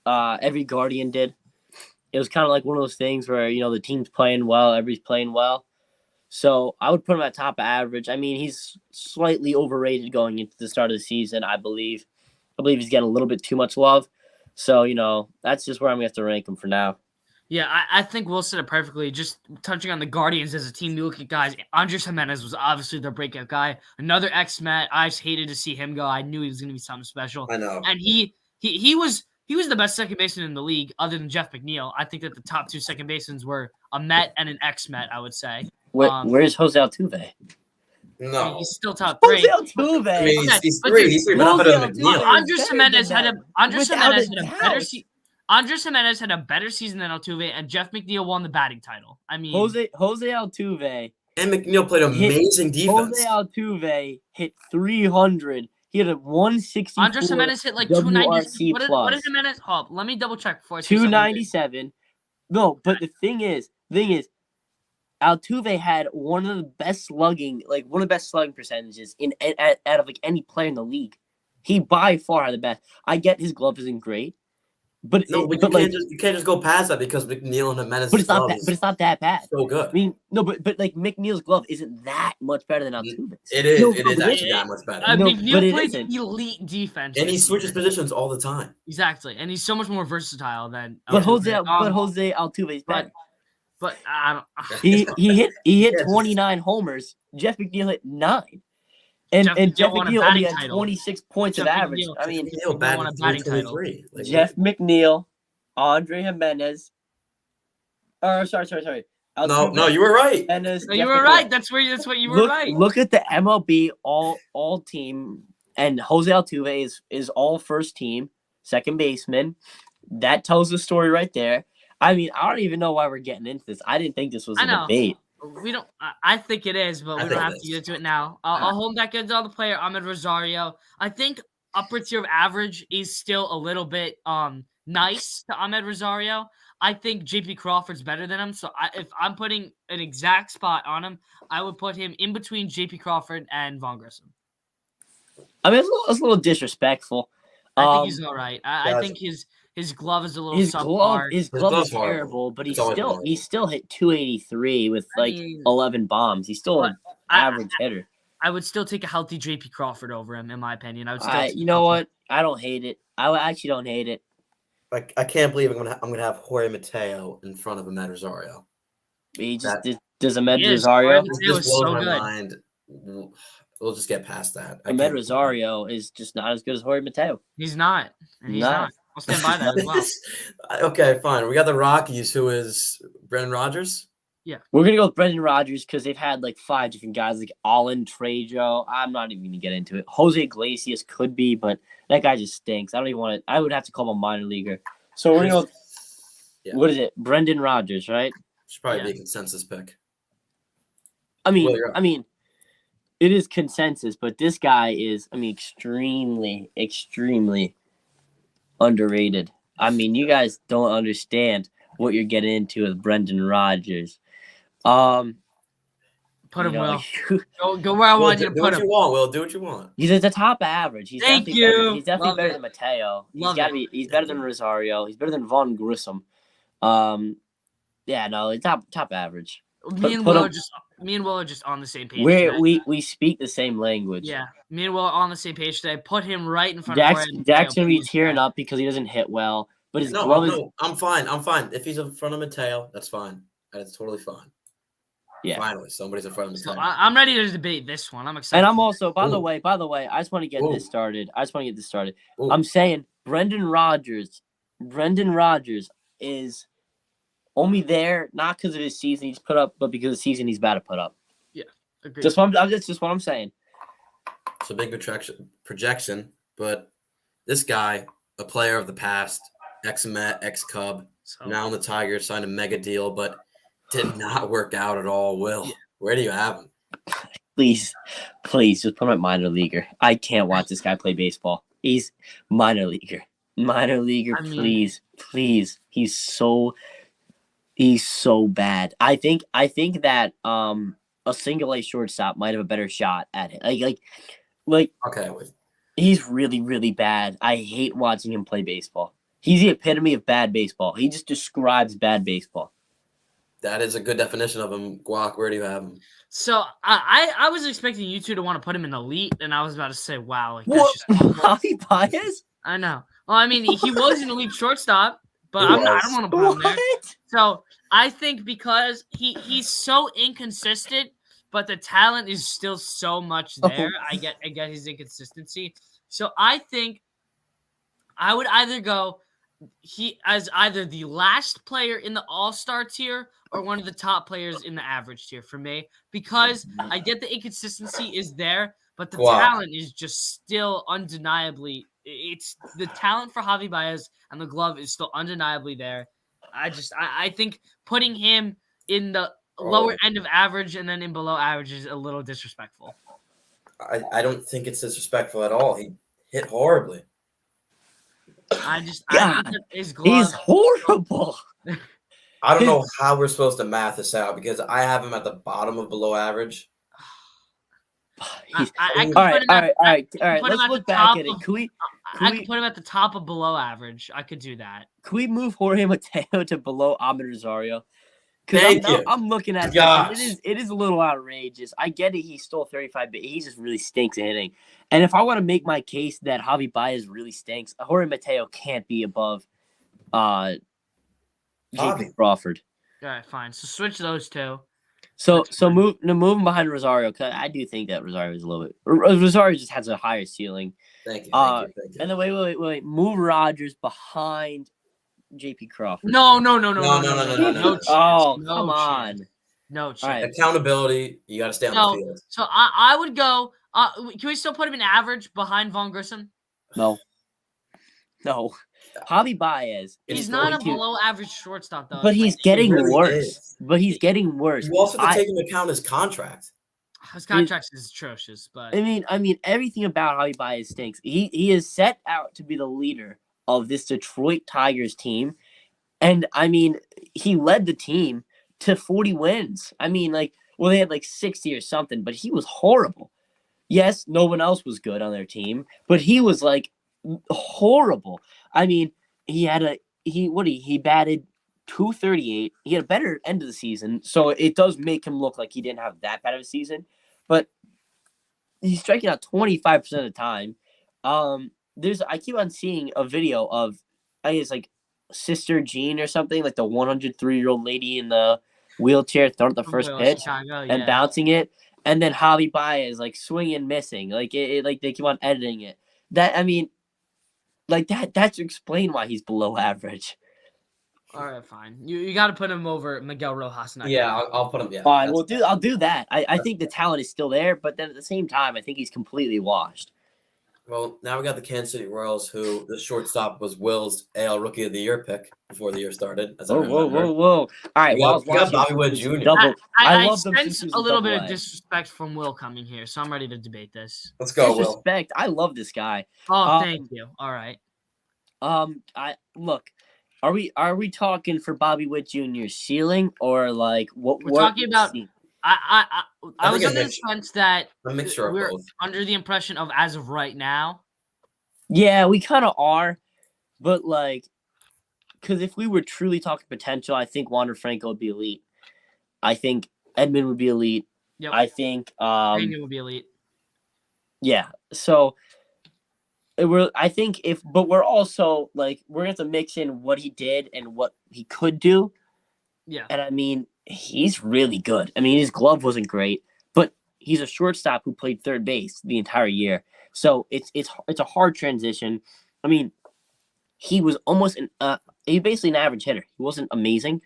every Guardian did. It was kind of like one of those things where, the team's playing well, everybody's playing well. So I would put him at top of average. I mean, he's slightly overrated going into the start of the season, I believe. I believe he's getting a little bit too much love. So, that's just where I'm going to have to rank him for now. Yeah, I think Will said it perfectly. Just touching on the Guardians as a team, you look at guys. Andres Jimenez was obviously their breakout guy. Another ex-Met. I just hated to see him go. I knew he was going to be something special. I know. And he was the best second baseman in the league, other than Jeff McNeil. I think that the top two second basemen were a Met and an ex-Met, I would say. Where's Jose Altuve? No, he's still top three. Jose Altuve. I mean, Okay, he's but three. He's three, but not better than Jose McNeil. Altuve- Andres Jimenez had a better doubt. Andres Jimenez had a better season than Altuve, and Jeff McNeil won the batting title. I mean, Jose Altuve. And McNeil played amazing defense. Jose Altuve hit 300. He had a 164. Andres Jimenez hit like WRC 290. What is Jimenez? Hold up, let me double check before I say something. 297. No, but the thing is, Altuve had one of the best slugging percentages out of like any player in the league. He by far had the best. I get his glove isn't great, but You can't just go past that because McNeil and Jimenez. But it's not that. But it's not that bad. So good. I mean, no, but like McNeil's glove isn't that much better than Altuve's. It is. No, It is but actually that much better. No, McNeil but it plays isn't. elite defense, And he switches positions all the time. exactly, and he's so much more versatile than. But Altuve. Jose Altuve's better. But I don't. He hit Yes. 29 homers. Jeff McNeil hit 9. And Jeff won a McNeil batting only had title. 26 points Jeff of average. McNeil- I mean, McNeil won a batted batting title. 323. Like, Jeff McNeil, Andre Jimenez. Sorry. No, Altuve, you were right. Jimenez, No, Jeff you were McNeil. right. That's what you were right. Look at the MLB all team, and Jose Altuve is all first team, second baseman. That tells the story right there. I mean, I don't even know why we're getting into this. I didn't think this was a debate. We don't. I think it is, but I we think don't it have to is. get into it now. I'll hold back into all the player. Ahmed Rosario. I think upper tier of average is still a little bit nice to Ahmed Rosario. I think JP Crawford's better than him. So if I'm putting an exact spot on him, I would put him in between JP Crawford and Von Grissom. I mean, it's a little disrespectful. I think he's all right. I think his glove is a little His glove subpar. is glove's terrible, but he It's always still hit 283 with I mean, 11 bombs. He's still an average hitter. I would still take a healthy JP Crawford over him, in my opinion. I would still. You know what? I don't hate it. I actually don't hate it. I can't believe I'm gonna have Jorge Mateo in front of Ahmed Rosario. He just does Ahmed He is. Rosario. Jorge This Mateo just is blows so my good. mind. We'll just get past that. I Ahmed can't- Rosario is just not as good as Jorge Mateo. He's not. And he's No. not. I'll stand by that as well. Okay, fine. We got the Rockies, who is Brendan Rodgers. We're gonna go with Brendan Rodgers because they've had like 5 different guys, like Allen Trejo. I'm not even gonna get into it. Jose Iglesias could be, but that guy just stinks. I don't even want to. I would have to call him a minor leaguer. So we're gonna go. Yeah. What is it? Brendan Rodgers, right? Should probably be Yeah. a consensus pick. I mean, Well, you're up. it is consensus, but this guy is, extremely, extremely underrated. I mean, you guys don't understand what you're getting into with Brendan Rodgers. Put him you know, well. Go where I Will, want you to do put what him. you want, Will. Do what you want. He's at the top average. He's Thank definitely you. Better, he's definitely Love better it. than Mateo. Love He's better than Rosario. He's better than Von Grissom. Yeah, no, it's top average. Me and put Will him- are just on the same page. Where today. we speak the same language. Yeah, me and Will are on the same page today. Put him right in front of Jack's Jorge gonna be Mateo, tearing please. up because he doesn't hit well, but his No, glove is I'm fine. If he's in front of Mateo, that's fine. That's totally fine. Yeah. Finally, somebody's in front of So Mateo. I'm ready to debate this one. I'm excited. And I'm also, by the Ooh. way, I just want to get Ooh. this started. Ooh. I'm saying Brendan Rodgers is only there not because of his season he's put up, but because of the season he's about to put up. Agreed. That's just what I'm saying. It's a big projection, but this guy, a player of the past, ex-Met, ex-Cub, So, now in the Tigers, signed a mega deal, but did not work out at all. Will, where do you have him? Please, just put him at minor leaguer. I can't watch this guy play baseball. He's minor leaguer. Minor leaguer, I mean- please, please. He's so bad. I think that a single A shortstop might have a better shot at it. Like Okay, wait. he's really, really bad. I hate watching him play baseball. He's the epitome of bad baseball. He just describes bad baseball. That is a good definition of him. Guac, where do you have him? So I was expecting you two to want to put him in elite, and I was about to say, wow, like that's What? just awful. Javi Baez? I know. Well, I mean, he was an elite shortstop, but He I was. don't want to put him there. What? So I think because he's so inconsistent, but the talent is still so much there. I get his inconsistency. So I think I would either go as either the last player in the All-Star tier or one of the top players in the average tier for me, because I get the inconsistency is there, but the Wow. talent is just still undeniably. It's the talent for Javi Baez and the glove is still undeniably there. I think putting him in the lower end of average and then in below average is a little disrespectful. I don't think it's disrespectful at all. He hit horribly. I think God, that his glove. He's horrible. I don't know how we're supposed to math this out because I have him at the bottom of below average. He's, I could all right, put him all at- right, all right, all I right. could put him Let's at look the back top at it. of- Can I we could put him at the top of below average. I could do that. move Jorge Mateo to below Ahmed Rosario? Thank you. I'm looking at this. Gosh. And it is a little outrageous. I get it. He stole 35, but he just really stinks at hitting. And if I want to make my case that Javi Baez really stinks, Jorge Mateo can't be above Javi. JP Crawford. All right, fine. So switch those two. So That's fine. move him behind Rosario, because I do think that Rosario is a little bit. Rosario just has a higher ceiling. Thank you. Uh, Thank you. And then wait. Move Rogers behind JP Crawford. No. No. chance. Oh, No come on. chance. No chance. All right. Accountability, you got to stay on No. the field. So I would go. Can we still put him in average behind Von Grissom? No. Javi Baez. It's He's not a 42. below average shortstop though. But he's getting really worse. is. But he's getting worse. You also have to I- take into account his contract. His contract is atrocious, but I mean, everything about Javi Baez stinks. He is set out to be the leader of this Detroit Tigers team, and I mean, he led the team to 40 wins. I mean, they had 60 or something, but he was horrible. Yes, no one else was good on their team, but he was horrible. I mean, he batted 238. He had a better end of the season, so it does make him look like he didn't have that bad of a season. But he's striking out 25% of the time. I keep on seeing a video of I guess Sister Jean or something, like the 103-year-old lady in the wheelchair throwing the first pitch Chicago, and bouncing it, and then Javi Baez swinging, missing. They keep on editing it. That's to explain why he's below average. All right, fine. You got to put him over Miguel Rojas. Yeah, I'll put him. Yeah, Fine, that's- I'll do that. I think the talent is still there, but then at the same time, I think he's completely washed. Well, now we got the Kansas City Royals, who the shortstop was Will's AL Rookie of the Year pick before the year started. As I remember. Whoa! All right, We well, I got- was we got watching Bobby Wood since he was Jr. double. I love them since sense he was a little bit of double A. disrespect from Will coming here, so I'm ready to debate this. Let's go, Will. Disrespect. I love this guy. Oh, thank you. All right. Look, are we talking for Bobby Witt Jr.'s ceiling or what? We're talking about- I I was think a under the mixture. sense that A mixture of we're both. under the impression of as of right now. Yeah, we kind of are, but because if we were truly talking potential, I think Wander Franco would be elite. I think Edmund would be elite. Yep. I think Daniel would be elite. yeah. So we're also we're gonna have to mix in what he did and what he could do. Yeah. And I mean, he's really good. I mean, his glove wasn't great, but he's a shortstop who played third base the entire year. So it's a hard transition. I mean, he was almost basically an average hitter. He wasn't amazing.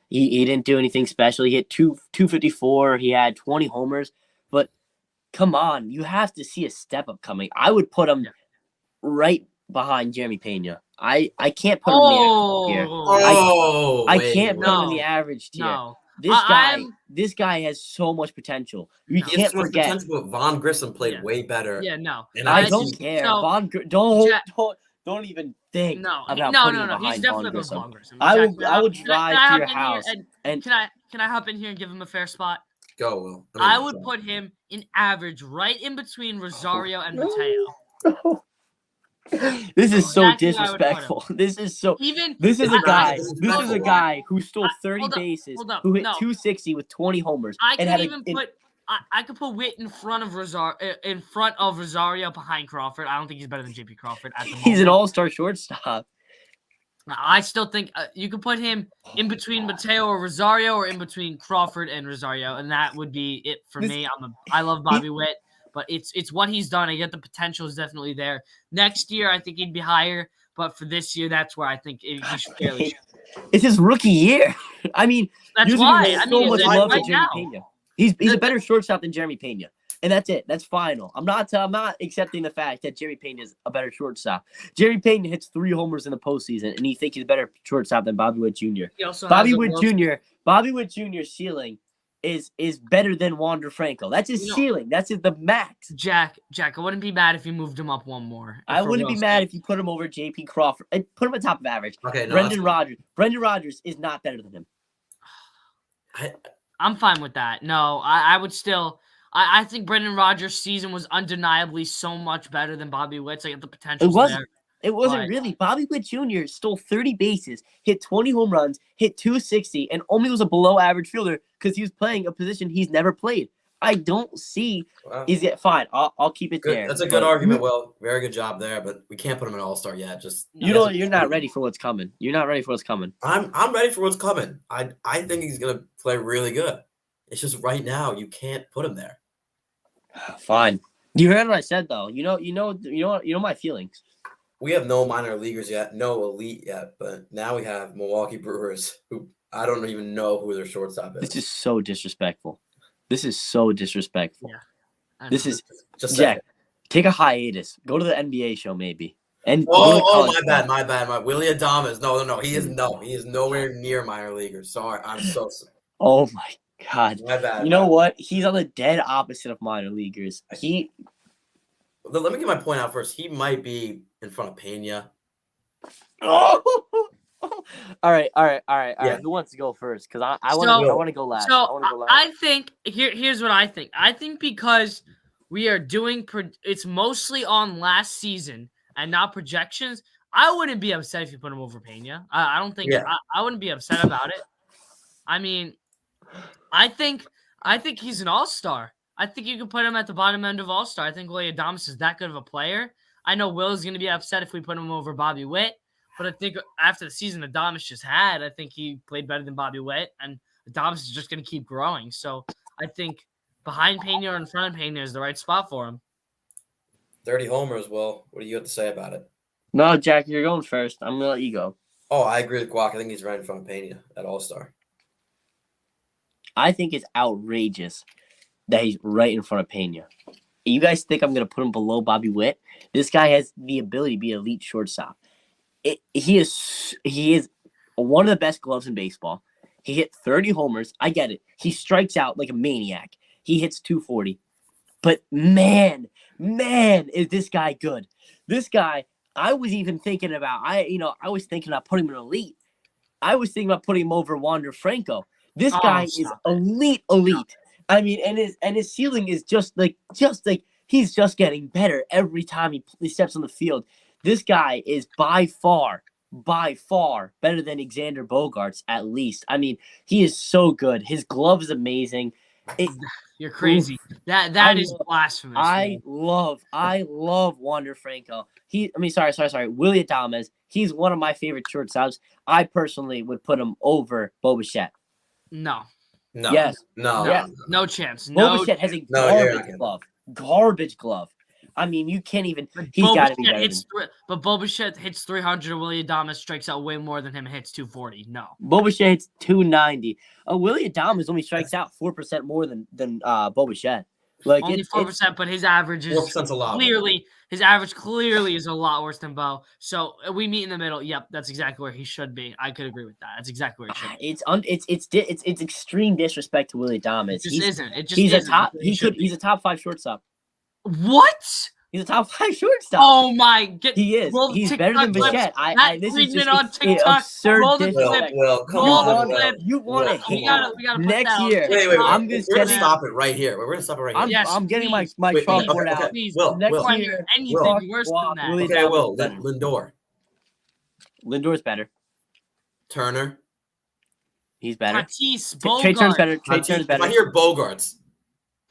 He didn't do anything special. He hit 254. He had 20 homers. But come on, you have to see a step up coming. I would put him right behind Jeremy Pena. I can't put him in the average tier. I can't put him in the average tier. No. This guy has so much potential. You No. He has can't so much forget. potential, but Von Grissom played Yeah. way better. Yeah, no. And I I don't think- care. So, Don't even think No, about no, putting no, him no. He's behind definitely Vaughn above Grissom. Vaughn Grissom. I Jack, will. I would can drive I to hop your in here house and can I hop in here and give him a fair spot? Go, Will. I would put him in average right in between Rosario and Mateo. This is so Exactly where I would put him. disrespectful. This is so. Even This is It's a not guy. This is a disrespectful. guy who stole 30 hold up, bases, hold up, who hit no. 260 with 20 homers, I and could had even put I could put Witt in front of Rosario behind Crawford. I don't think he's better than JP Crawford at the moment. he's an all-star shortstop. I still think you could put him in between Mateo or Rosario, or in between Crawford and Rosario, and that would be it for me. I love Bobby Witt, but it's what he's done. I get the potential is definitely there. Next year, I think he'd be higher, but for this year, that's where I think he should fairly. It's his rookie year. I mean, That's you're why. giving I so mean, much it's love right to Jeremy now. Pena. He's a better shortstop than Jeremy Pena, and that's it. That's final. I'm not accepting the fact that Jeremy Pena is a better shortstop. Jeremy Pena hits 3 homers in the postseason, and you think he's a better shortstop than Bobby Witt Jr. He also Bobby has a Witt world- Jr. Bobby Witt Jr.'s ceiling is better than Wander Franco. That's his ceiling. That's the max. Jack, I wouldn't be mad if you moved him up one more. I wouldn't be mad if you put him over J.P. Crawford and put him at top of average. Okay, no, Brendan Rodgers is not better than him. I'm fine with that. No, I would still. I think Brendan Rodgers' season was undeniably so much better than Bobby Witt's. I get the potential. It wasn't really. Bobby Witt Jr. stole 30 bases, hit 20 home runs, hit 260, and only was a below-average fielder because he was playing a position he's never played. I don't see. Wow. Is it fine? I'll keep it Good. there. That's a good argument, Will. Very good job there, but we can't put him in All-Star yet. Just you're not ready for what's coming. You're not ready for what's coming. I'm ready for what's coming. I think he's gonna play really good. It's just right now you can't put him there. Fine. You heard what I said though. You know my feelings. We have no minor leaguers yet, no elite yet, but now we have Milwaukee Brewers, who I don't even know who their shortstop is. This is so disrespectful. This is so disrespectful. Yeah. This is just Jack. Take a hiatus. Go to the NBA show maybe. And my bad. Willie Adames. No. He is nowhere near minor leaguers. Sorry, I'm so sorry. Oh my God. My bad. You know what? He's on the dead opposite of minor leaguers. Let me get my point out first. He might be in front of Pena. All right. Yeah. Who wants to go first? Because I want to go last. So I think here's what I think. I think because we are doing it's mostly on last season and not projections. I wouldn't be upset if you put him over Pena. I don't think I wouldn't be upset about it. I mean, I think he's an all-star. I think you could put him at the bottom end of all-star. I think Willie Adames is that good of a player. I know Will is going to be upset if we put him over Bobby Witt, but I think after the season Adames just had, I think he played better than Bobby Witt, and Adames is just going to keep growing. So I think behind Pena or in front of Pena is the right spot for him. 30 homers, Will. What do you have to say about it? No, Jack, you're going first. I'm going to let you go. Oh, I agree with Guac. I think he's right in front of Pena at all-star. I think it's outrageous that he's right in front of Pena. You guys think I'm going to put him below Bobby Witt? This guy has the ability to be an elite shortstop. He is one of the best gloves in baseball. He hit 30 homers. I get it. He strikes out like a maniac. He hits 240. But man, is this guy good. This guy, I was even thinking about, I was thinking about putting him in elite. I was thinking about putting him over Wander Franco. This guy is elite. I mean, and his ceiling is just like he's just getting better every time he steps on the field. This guy is by far better than Xander Bogaerts, at least. I mean, he is so good. His glove is amazing. You're crazy. That is blasphemous. I love Wander Franco. Sorry. Willie Adames. He's one of my favorite shortstops. I personally would put him over Bo Bichette. No. Yes. No. Yes. No chance. Bo Bichette has a garbage glove. I mean, you can't even. He's got to be better. But Bo Bichette hits 300. Willie Adames strikes out way more than him and hits 240. No. Bo Bichette hits 290. Willie Adames only strikes out 4% more than Bo Bichette. Like only 4%, but his average is 4%'s a lot. His average clearly is a lot worse than Bo. So we meet in the middle. Yep, that's exactly where he should be. I could agree with that. That's exactly where he should be. It's extreme disrespect to Willie Adames. It just isn't. It just he's isn't. He's a top 5 shortstop. What? He's a top 5 shortstop. Oh my! He is. Roll the He's TikTok better than clips. Bichette. That This is tweet just it on TikTok. absurd Roll the disrespect. clip. Will, come Roll on, the clip. You want to Will, hate? We gotta put Next that on year. TikTok. Wait. I'm We're just gonna getting- stop it right here. We're gonna stop it right here. Yes, I'm getting please. my Wait, okay, chalkboard okay. out. Will, Next Will. year, Anything Will. worse than that. Willie Okay, Dowd Will. is better. Lindor. Lindor's better. Turner. He's better. Tatis, Trey Turner's Bogart. better. Trey Tatis. Turner's If I better. hear Bogarts.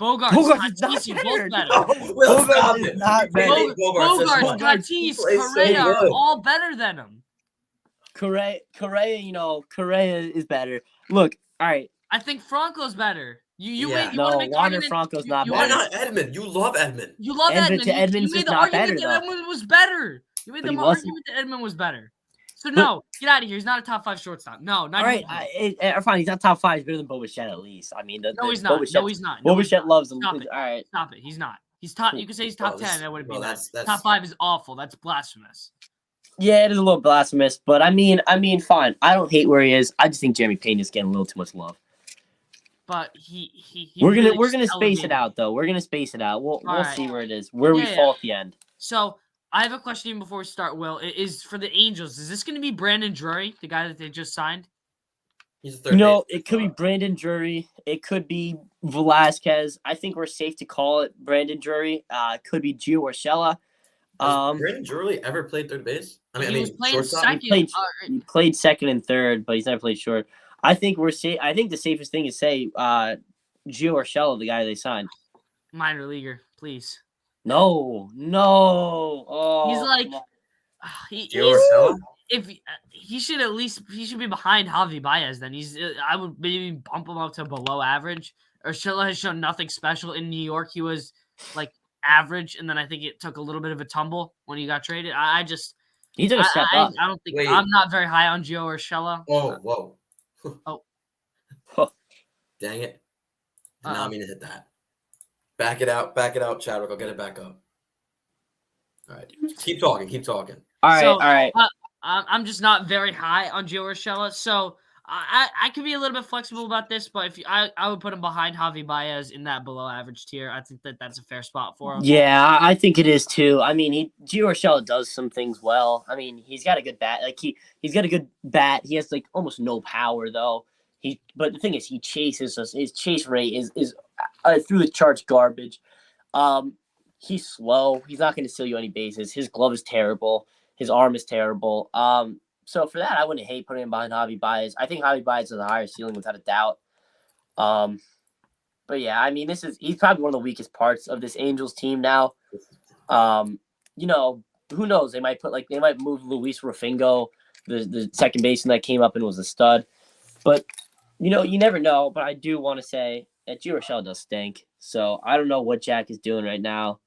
Bogarts, Bogarts is not Tatis are better. both better. Will, Bogarts stop is it. not You can't better. hate Bogarts this Bogarts, much. Bogarts, he Tatis, plays so Correa are good. all better than him. Correa, Correa is better. Look, all right. I think Franco's better. You Yeah. wait. You want to No, make the Wander argument? Franco's not you Why better. not Edmund? You love Edmund. You love Edmund Edmund. to You Edmund's made is the not argument better, that though. Edmund was better. You made But the he wasn't. argument that Edmund was better. So no, get out of here. He's not a top 5 shortstop. No, not All right, even. fine. He's not top 5. He's better than Bo Bichette at least. I mean, No, he's not. No, he's not. Bo No, he's Bichette not. loves him. Stop All it. right. Stop it. He's not. He's top. You could say he's top Bro, 10. That wouldn't be bro, nice. that's- Top 5 is awful. That's blasphemous. Yeah, it is a little blasphemous, but I mean, fine. I don't hate where he is. I just think Jeremy Payne is getting a little too much love. But he We're really gonna just space it elevated. out though. We're gonna space it out. We'll Alright. see where it is. Where we Yeah, fall at the end. So I have a question even before we start. Will is for the Angels? Is this going to be Brandon Drury, the guy that they just signed? He's a third No, base. it could be Brandon Drury. It could be Velasquez. I think we're safe to call it Brandon Drury. It could be Gio Urshela. Has Brandon Drury ever played third base? He was playing shortstop? second. He played second and third, but he's never played short. I think we're safe. I think the safest thing is say Gio Urshela, the guy they signed. Minor leaguer, please. No. Oh, He's like, come on. he's, Gio Urshela? if he should at least be behind Javi Baez. Then I would maybe bump him up to below average. Urshela has shown nothing special in New York. He was like average, and then I think it took a little bit of a tumble when he got traded. I just He took a step I up. don't think Wait. I'm not very high on Gio Urshela. Oh, whoa. Oh. Dang it. Did not Uh-oh. mean to hit that. Back it out, Chadwick. I'll get it back up. All right. Keep talking. All right, So, all right. I'm just not very high on Gio Urshela, so I could be a little bit flexible about this, but if I would put him behind Javi Baez in that below average tier. I think that's a fair spot for him. Yeah, I think it is too. I mean, Gio Urshela does some things well. I mean, he's got a good bat. Like he's got a good bat. He has like almost no power though. But the thing is, he chases us. His chase rate is through the charts garbage. He's slow. He's not going to steal you any bases. His glove is terrible. His arm is terrible. So for that, I wouldn't hate putting him behind Javi Baez. I think Javi Baez has a higher ceiling without a doubt. But yeah, I mean, he's probably one of the weakest parts of this Angels team now. You know, who knows? They might move Luis Rafingo, the second baseman that came up and was a stud. But you know, you never know. But I do want to say that Gio Urshela does stink. So I don't know what Jack is doing right now.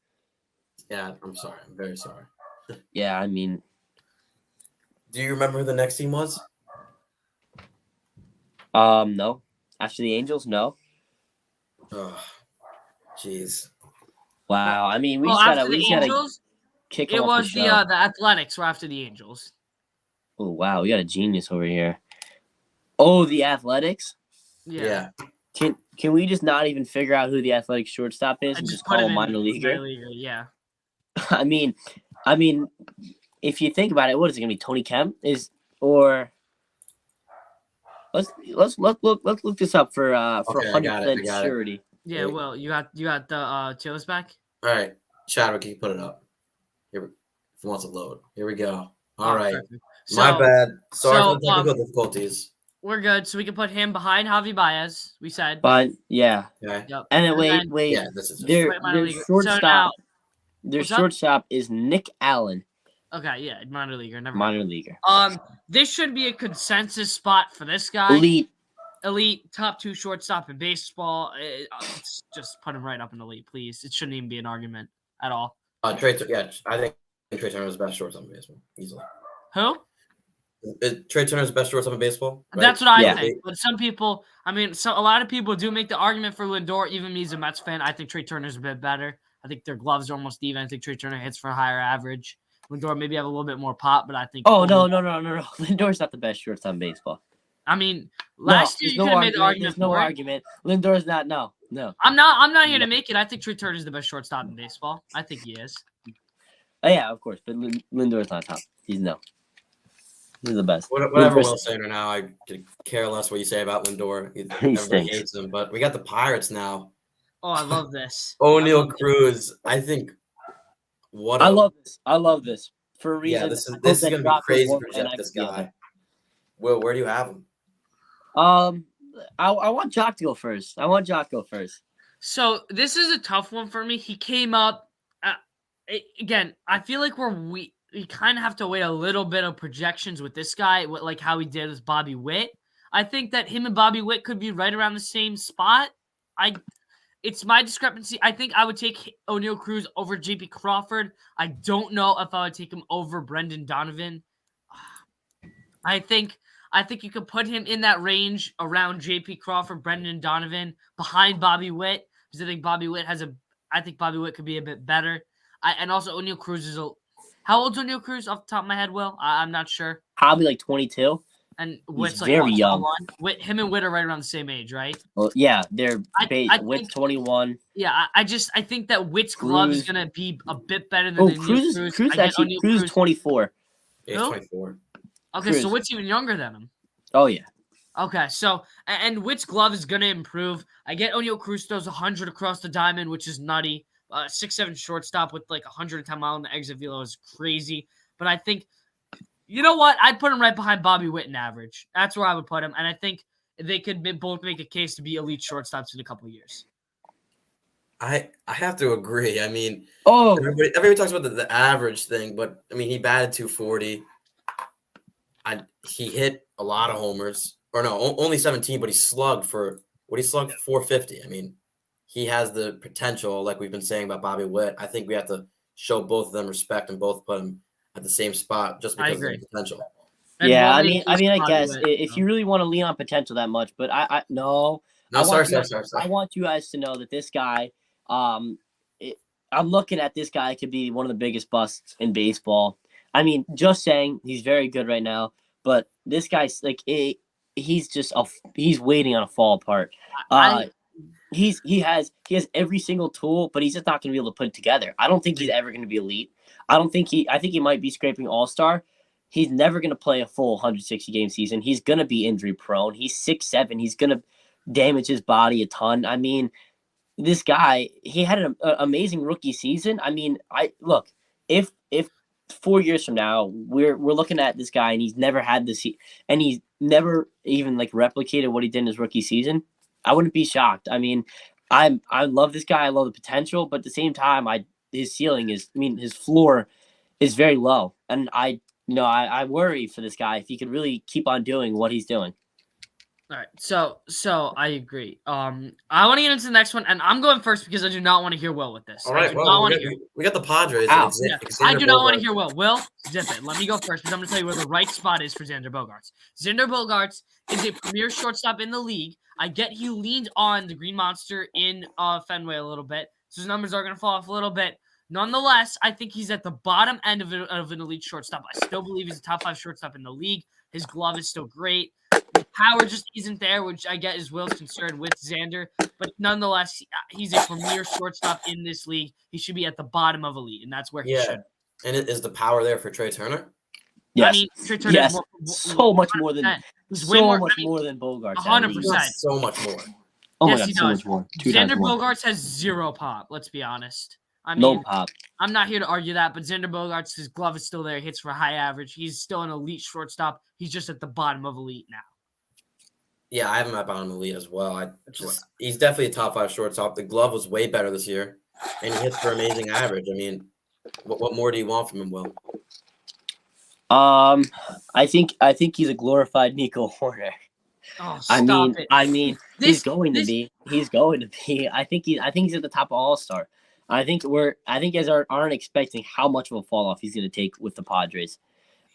Yeah, I'm sorry. I'm very sorry. Yeah, I mean, Do you remember who the next team was? no. After the Angels, no. Oh, jeez. Wow. I mean, we Well, just after gotta the Angels, kick him it off was the show. the Athletics were after the Angels. Oh wow, we got a genius over here. Oh, the Athletics. Yeah. Can we just not even figure out who the Athletic shortstop is and just put call him him in minor leaguer? minor leaguer, yeah. I mean, if you think about it, what is it gonna be? Tony Kemp let's look this up for Okay, I got it, 100% surety. Yeah, Wait. well, you got the Chili's back? All right. Chadwick, can you put it up? Here, if it wants to load. Here we go. All Oh, right. perfect. My So, bad. Sorry for the so, technical difficulties. we're good. So we can put him behind Javi Baez, we said. But yeah, Okay. Yep. and then And then- wait, Yeah, this is just their Right, minor their leaguer. So shortstop, now- their What's up? shortstop is Nick Allen, Okay, yeah, minor leaguer. Never mind. minor leaguer, This should be a consensus spot for this guy. elite. Top 2 shortstop in baseball. Let's just put him right up in elite, please. It shouldn't even be an argument at all. Trey. Yeah, I think Trey Turner is the best shortstop in baseball. Easily. Who? Is Trey Turner is the best shortstop in baseball? Right? That's what I Yeah. think. But some people, a lot of people do make the argument for Lindor. Even me as a Mets fan, I think Trey Turner's a bit better. I think their gloves are almost even. I think Trey Turner hits for a higher average. Lindor maybe have a little bit more pop, but I think. Oh no! Lindor's not the best shortstop in baseball. I mean, last year you could have made the argument. There's no for it. argument. Lindor's not. No. I'm not here to make it. I think Trey Turner's the best shortstop in baseball. I think he is. Oh yeah, of course. But Lindor's not top. He's the best. Whatever Will's saying right now, I could care less what you say about Lindor. Everybody stinks. hates him, but we got the Pirates now. Oh, I love this. O'Neal Cruz, I think. I love this for a reason. Yeah, this is gonna be crazy to project this guy. Will, where do you have him? I want Jock to go first. So this is a tough one for me. He came up again. I feel like we kind of have to wait a little bit of projections with this guy, like how he did with Bobby Witt. I think that him and Bobby Witt could be right around the same spot. It's my discrepancy. I think I would take O'Neal Cruz over J.P. Crawford. I don't know if I would take him over Brendan Donovan. I think you could put him in that range around J.P. Crawford, Brendan Donovan, behind Bobby Witt, because I think Bobby Witt could be a bit better. And also O'Neal Cruz is how old's O'Neal Cruz off the top of my head, Will? I'm not sure. Probably like 22. And Witt's like very young. Him and Witt are right around the same age, right? Well, yeah, they're Witt's 21. Yeah, I think that Witt's glove is gonna be a bit better than Cruz is 24. Yeah, he's 24. Okay, so Witt's even younger than him. Oh yeah. Okay, so and Witt's glove is gonna improve. I get O'Neal Cruz throws 100 across the diamond, which is nutty. 6'7" shortstop with like 110 mile an the exit velo is crazy. But I think, you know what? I'd put him right behind Bobby Witt in average. That's where I would put him, and I think they could both make a case to be elite shortstops in a couple of years. I have to agree. I mean, everybody talks about the average thing, but I mean, he batted 240. He hit a lot of homers, or no, only 17, but he slugged 450. I mean, he has the potential, like we've been saying about Bobby Witt. I think we have to show both of them respect and both put them at the same spot just because of the potential. Yeah, I mean, I guess if you really want to lean on potential that much, but I want you guys to know that this guy, I'm looking at this guy could be one of the biggest busts in baseball. I mean, just saying he's very good right now, but this guy's like he's waiting on a fall apart. He has every single tool, but he's just not going to be able to put it together. I don't think he's ever going to be elite. I think he might be scraping all-star. He's never going to play a full 160 game season. He's going to be injury prone. He's 6'7". He's going to damage his body a ton. I mean, this guy, he had an amazing rookie season. I mean, if 4 years from now we're looking at this guy and he's never had this, and he's never even like replicated what he did in his rookie season, I wouldn't be shocked. I mean, I love this guy. I love the potential, but at the same time, his floor is very low, and I worry for this guy if he could really keep on doing what he's doing. All right, so I agree. I want to get into the next one, and I'm going first because I do not want to hear Will with this. All right, we got the Padres. I do not want to hear Will. Will, zip it. Let me go first because I'm going to tell you where the right spot is for Xander Bogaerts. Xander Bogaerts is a premier shortstop in the league. I get he leaned on the Green Monster in Fenway a little bit, so his numbers are going to fall off a little bit. Nonetheless, I think he's at the bottom end of an elite shortstop. I still believe he's a top 5 shortstop in the league. His glove is still great. The power just isn't there, which I get is Will's concern with Xander. But nonetheless, he's a premier shortstop in this league. He should be at the bottom of elite, and that's where he should. And is the power there for Trey Turner? Yes. I mean, Trey Turner so much more than Bogaerts. 100%. So much more. Oh yes, my God, he so does. much more. Xander Bogaerts has zero pop, let's be honest. I mean, no pop. I'm not here to argue that, but Xander Bogaerts, his glove is still there. He hits for a high average. He's still an elite shortstop. He's just at the bottom of elite now. Yeah, I have him at bottom elite as well. He's definitely a top 5 shortstop. The glove was way better this year, and he hits for amazing average. I mean, what more do you want from him, Will? I think he's a glorified Nico Horner. Oh, stop it. I mean, he's going to be. I think he's at the top of All-Star. I think you guys aren't expecting how much of a fall off he's going to take with the Padres.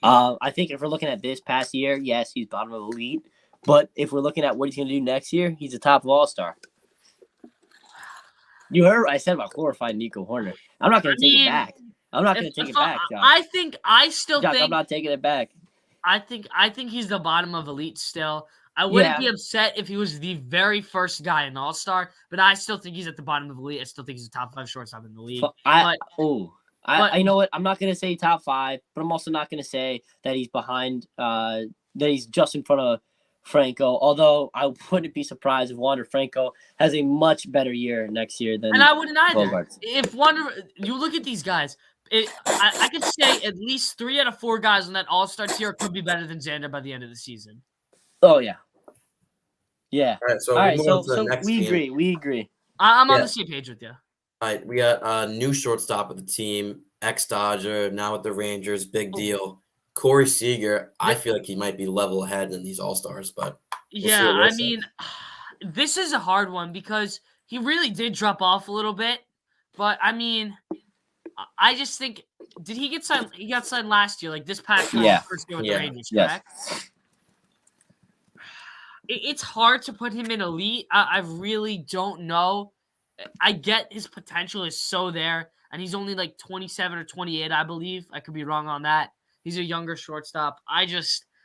I think if we're looking at this past year, yes, he's bottom of the elite. But if we're looking at what he's going to do next year, he's the top of All-Star. You heard what I said about glorified Nico Horner. I'm not going to take it back. I'm not going to take it back, Josh. I still think I'm not taking it back. I think he's the bottom of elite still. I wouldn't be upset if he was the very first guy in All-Star, but I still think he's at the bottom of the league. I still think he's a top 5 shortstop in the league. But I know what, I'm not gonna say top 5, but I'm also not gonna say that he's behind. That he's just in front of Franco. Although I wouldn't be surprised if Wander Franco has a much better year next year than and I wouldn't either. Bogarts. If you look at these guys, I could say at least 3 out of 4 guys on that All-Star tier could be better than Xander by the end of the season. Oh yeah, yeah. All right, so All we right, move so on to the so next we team. agree. We agree. I'm on Yeah. the same page with you. All right, we got a new shortstop of the team, ex-Dodger, now with the Rangers, big deal. Corey Seager, I feel like he might be level ahead in these All-Stars, but we'll see Yeah, what Will I says. mean, this is a hard one because he really did drop off a little bit. But I mean, I just think, did he get signed? He got signed last year, like this past year, Yeah. first year with Yeah. the Rangers, Yes. correct? It's hard to put him in elite. I really don't know. I get his potential is so there, and he's only like 27 or 28, I believe. I could be wrong on that. He's a younger shortstop.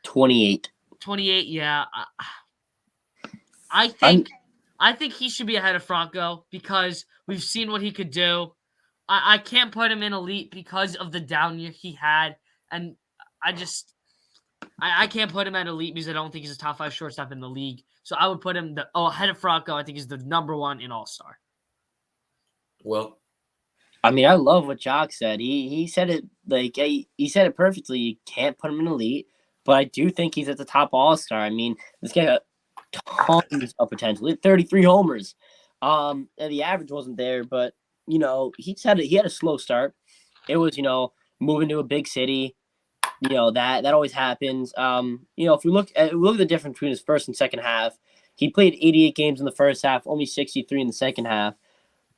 28. 28, yeah. I think he should be ahead of Franco because we've seen what he could do. I can't put him in elite because of the down year he had, and I can't put him at elite because I don't think he's a top 5 shortstop in the league. So I would put him ahead of Franco. I think he's the number 1 in All-Star. Well, I mean, I love what Jock said. He said it like he said it perfectly. You can't put him in elite, but I do think he's at the top All-Star. I mean, this guy got tons of potential. He had 33 homers. And the average wasn't there, but he had a slow start. It was moving to a big city. That always happens. If we look at the difference between his first and second half, he played 88 games in the first half, only 63 in the second half.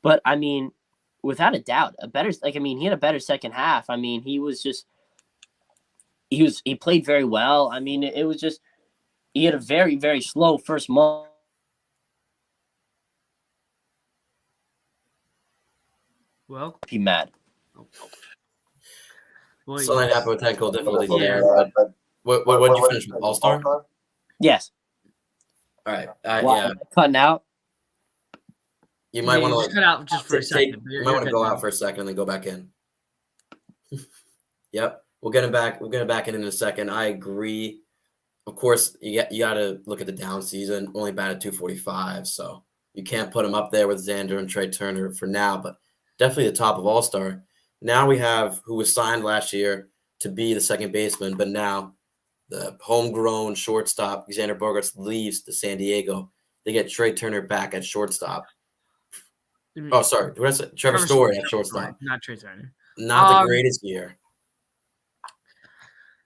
But I mean, without a doubt, he had a better second half. I mean, he played very well. I mean, it was just he had a very, very slow first month. Well, Be mad. Boy, so might have potential difficulties Yeah. there. But what did you finish with? All-Star? Yes. All right. Why Yeah. am I cutting out? You might want to just cut out just for a second. You might want to go out for a second and then go back in. Yep. We'll get him back. We'll get him back in a second. I agree. Of course, you got to look at the down season. Only batted 245, so you can't put him up there with Xander and Trey Turner for now, but definitely the top of All-Star. Now we have who was signed last year to be the second baseman, but now the homegrown shortstop, Xander Bogaerts, leaves to San Diego. They get Trey Turner back at shortstop. Oh, sorry. What did I say? Trevor Story at shortstop. Right, not Trey Turner. Not the greatest year.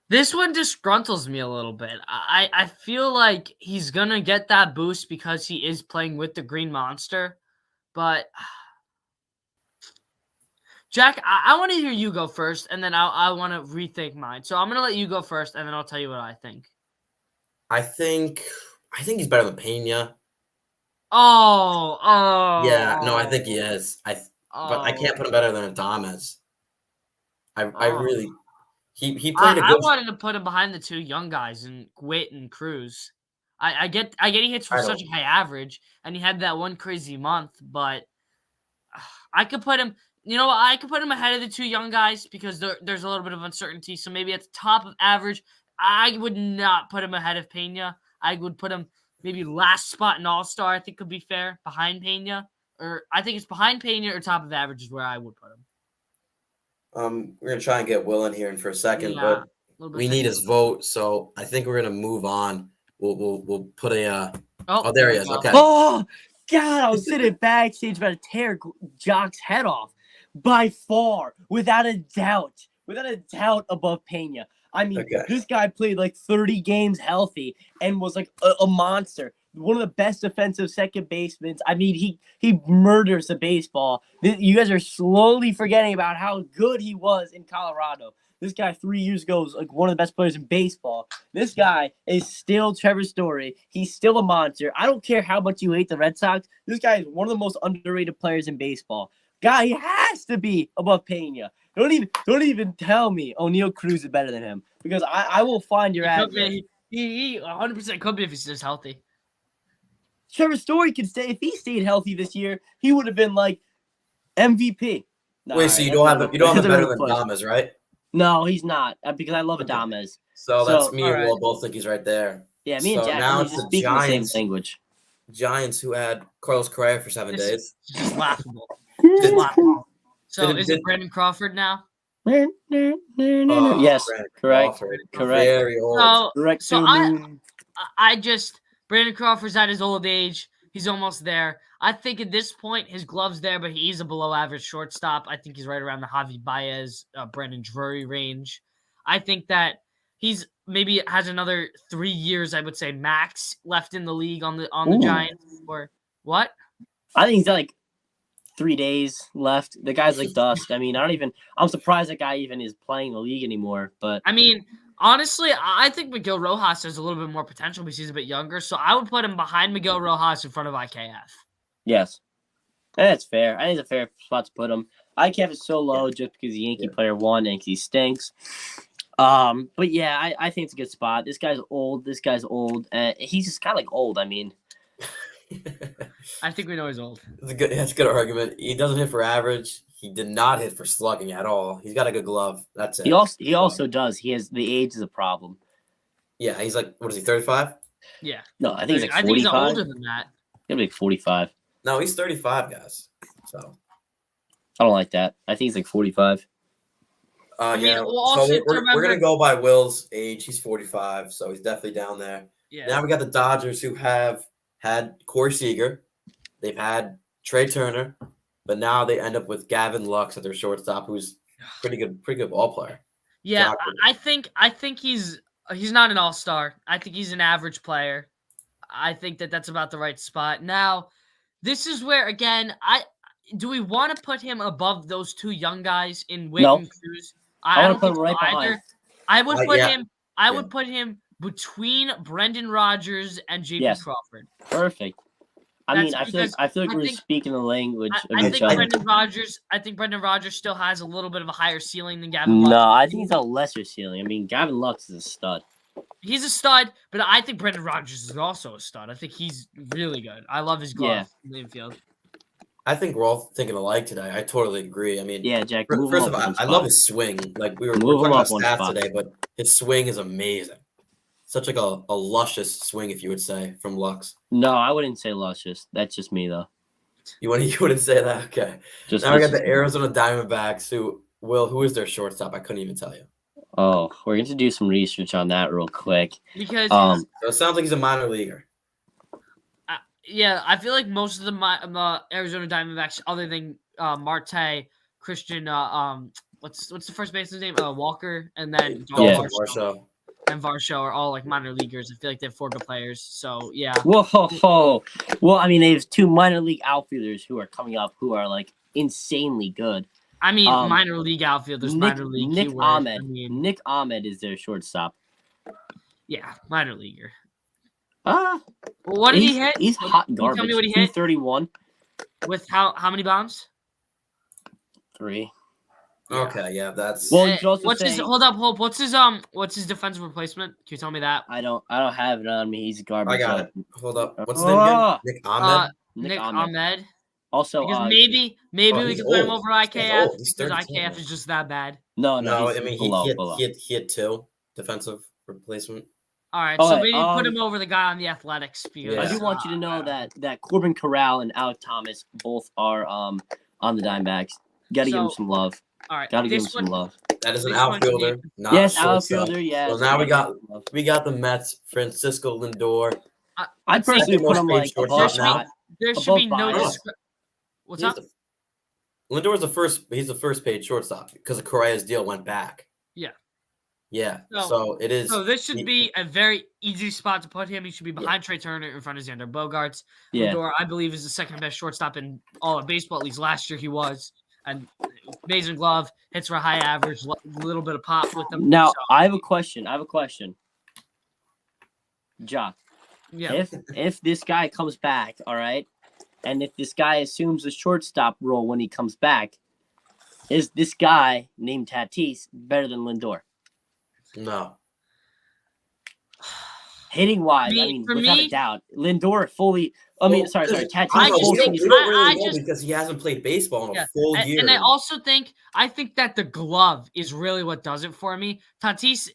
This one disgruntles me a little bit. I feel like he's going to get that boost because he is playing with the Green Monster. But, Jack, I want to hear you go first, and then I want to rethink mine. So I'm going to let you go first, and then I'll tell you what I think. I think he's better than Pena. Oh. Yeah, no, I think he is. But I can't put him better than Adames. I really he played a good. I wanted to put him behind the 2 young guys in Gwit and Cruz. I get he hits for such a high average, and he had that one crazy month, but I could put him. You know what? I could put him ahead of the 2 young guys because there's a little bit of uncertainty. So maybe at the top of average, I would not put him ahead of Pena. I would put him maybe last spot in All-Star. I think could be fair behind Pena, or I think it's behind Pena or top of average is where I would put him. We're gonna try and get Will in here for a second, Yeah, but we need his vote, so I think we're gonna move on. We'll put a. Oh, there he is. Okay. Oh God, I was sitting backstage about to tear Jock's head off. By far, without a doubt, above Pena. I mean, This guy played like 30 games healthy and was like a monster. One of the best defensive second basemen. I mean, he murders the baseball. You guys are slowly forgetting about how good he was in Colorado. This guy 3 years ago was like one of the best players in baseball. This guy is still Trevor Story. He's still a monster. I don't care how much you hate the Red Sox. This guy is one of the most underrated players in baseball. Guy, he has to be above Pena. Don't even tell me O'Neal Cruz is better than him because I will find your address. He 100% could be if he's just healthy. Trevor Story could stay if he stayed healthy this year. He would have been like MVP. No, Wait, all so right, you that's don't a have little you don't have that's him a better little than push. Damas, right? No, he's not because I love Okay. Adames. So that's me all and right. Will both think he's right there. Yeah, me and So Jack, now we're it's just the speaking the same Giants. language. Giants who had Carlos Correa for 7 This days. is just laughable. Did, Just laughable. So did, is did, it Brandon Crawford now? Yes, Brandon correct, Crawford, correct, very old. So correct. so I just Brandon Crawford's at his old age. He's almost there. I think at this point his glove's there, but he's a below average shortstop. I think he's right around the Javi Baez, Brandon Drury range. I think that he's maybe has another 3 years, I would say max, left in the league on the Ooh. Giants. Or what? I think he's got like 3 days left. The guy's like dust. I mean, I'm surprised that guy even is playing the league anymore. But I mean, honestly, I think Miguel Rojas has a little bit more potential because he's a bit younger. So I would put him behind Miguel Rojas in front of IKF. yes, that's fair. I think it's a fair spot to put him. IKF is so low just because the Yankee player won and he stinks. But yeah, I think it's a good spot. This guy's old. He's just kind of like old. I mean, I think we know he's old. That's a good argument. He doesn't hit for average. He did not hit for slugging at all. He's got a good glove. That's it. he also does. He has the age is a problem. Yeah, he's like, what is he, 35? Yeah. No, I think he's like I think he's 45. older than that. He'll be like 45. No, he's 35, guys. So, I don't like that. I think he's like 45. I mean, yeah. well, also So to we're remember- going to go by Will's age. He's 45, so he's definitely down there. Yeah. Now we got the Dodgers who have had Corey Seager. They've had Trey Turner, but now they end up with Gavin Lux at their shortstop, who's pretty good ball player. Yeah, Shocker. I think he's not an all-star. I think he's an average player. I think that's about the right spot. Now, this is where again, do we want to put him above those two young guys in Witt No. and Cruz? I don't wanna put think him right so behind. either. I would put yeah. him. I would put him between Brendan Rodgers and JP Yes. Crawford. Perfect. I That's mean, I feel because like I we're think- speaking the language of I each think other. Brendan Rodgers still has a little bit of a higher ceiling than Gavin Lux. No, I think he's a lesser ceiling. I mean, Gavin Lux is a stud. He's a stud, but I think Brendan Rodgers is also a stud. I think he's really good. I love his glove in the infield. I think we're all thinking alike today. I totally agree. I mean, Yeah, Jack. Move first him of up all, one I spot. love his swing. Like we're Move talking him about up one stats spot. today, but his swing is amazing. Such like a luscious swing, if you would say, from Lux. No, I wouldn't say luscious. That's just me though. You wouldn't say that? Okay. Just Now we got that's the Arizona Diamondbacks who is their shortstop? I couldn't even tell you. Oh, we're going to do some research on that real quick. Because So it sounds like he's a minor leaguer. yeah, I feel like most of the Arizona Diamondbacks, other than Marte, Christian, what's the first baseman's name? Walker, and then Dalton Varsho. Varsho. And Varsho are all like minor leaguers. I feel like they have 4 good players. So yeah. Whoa. Well, I mean, they have 2 minor league outfielders who are coming up who are like insanely good. I mean, minor league outfielders, minor league Nick keyword. Ahmed. I mean, Nick Ahmed is their shortstop. yeah, minor leaguer. Ah, Well, what did he hit? He's hot Can you garbage. Tell me what he hit 231. with how many bombs? 3. Okay, yeah, that's. Well, you could also What's say, his? Hold up. What's his defensive replacement? Can you tell me that? I don't have it on me. He's garbage. I got so- it. Hold up. What's his name again? Ah! Nick Ahmed. Nick Ahmed. Also, Because maybe Oh, we he's can put him old. over He's IKF old. He's because 32 IKF now. is just that bad. no, No, he's I mean below. he had 2 defensive replacement. All right, All so right, maybe put him over the guy on the Athletics. Because, I do want you to know that Corbin Corral and Alec Thomas both are on the Diamondbacks. Got to give him So, some love. all right, Got to give him this some one, love. That is an This one's outfielder, not Yes, a shortstop. outfielder. Yes. So now we gotta got give him love. the Mets, Francisco Lindor. I'd personally Second put him most paid like shortstop above now. five. there should above be no. Baez. What's He's up? Lindor's the first. He's the first paid shortstop because of Correa's deal went back. Yeah. Yeah. So- So it is. So this should be a very easy spot to put him. He should be behind Trey Turner in front of Xander Bogaerts. Yeah. Lindor, I believe, is the second best shortstop in all of baseball. At least last year he was. And amazing glove, hits for a high average, little bit of pop with them. Now So, I have a question. Jock, yeah. if this guy comes back, all right, and if this guy assumes the shortstop role when he comes back, is this guy named Tatis better than Lindor? No. Hitting wise, I Me- mean, for without a me- doubt, Lindor fully. I mean, sorry, because- Tatis I don't know, full we don't, season. we don't really I know just- because he hasn't played baseball in a Yeah, full and, year. and I also think that the glove is really what does it for me. Tatis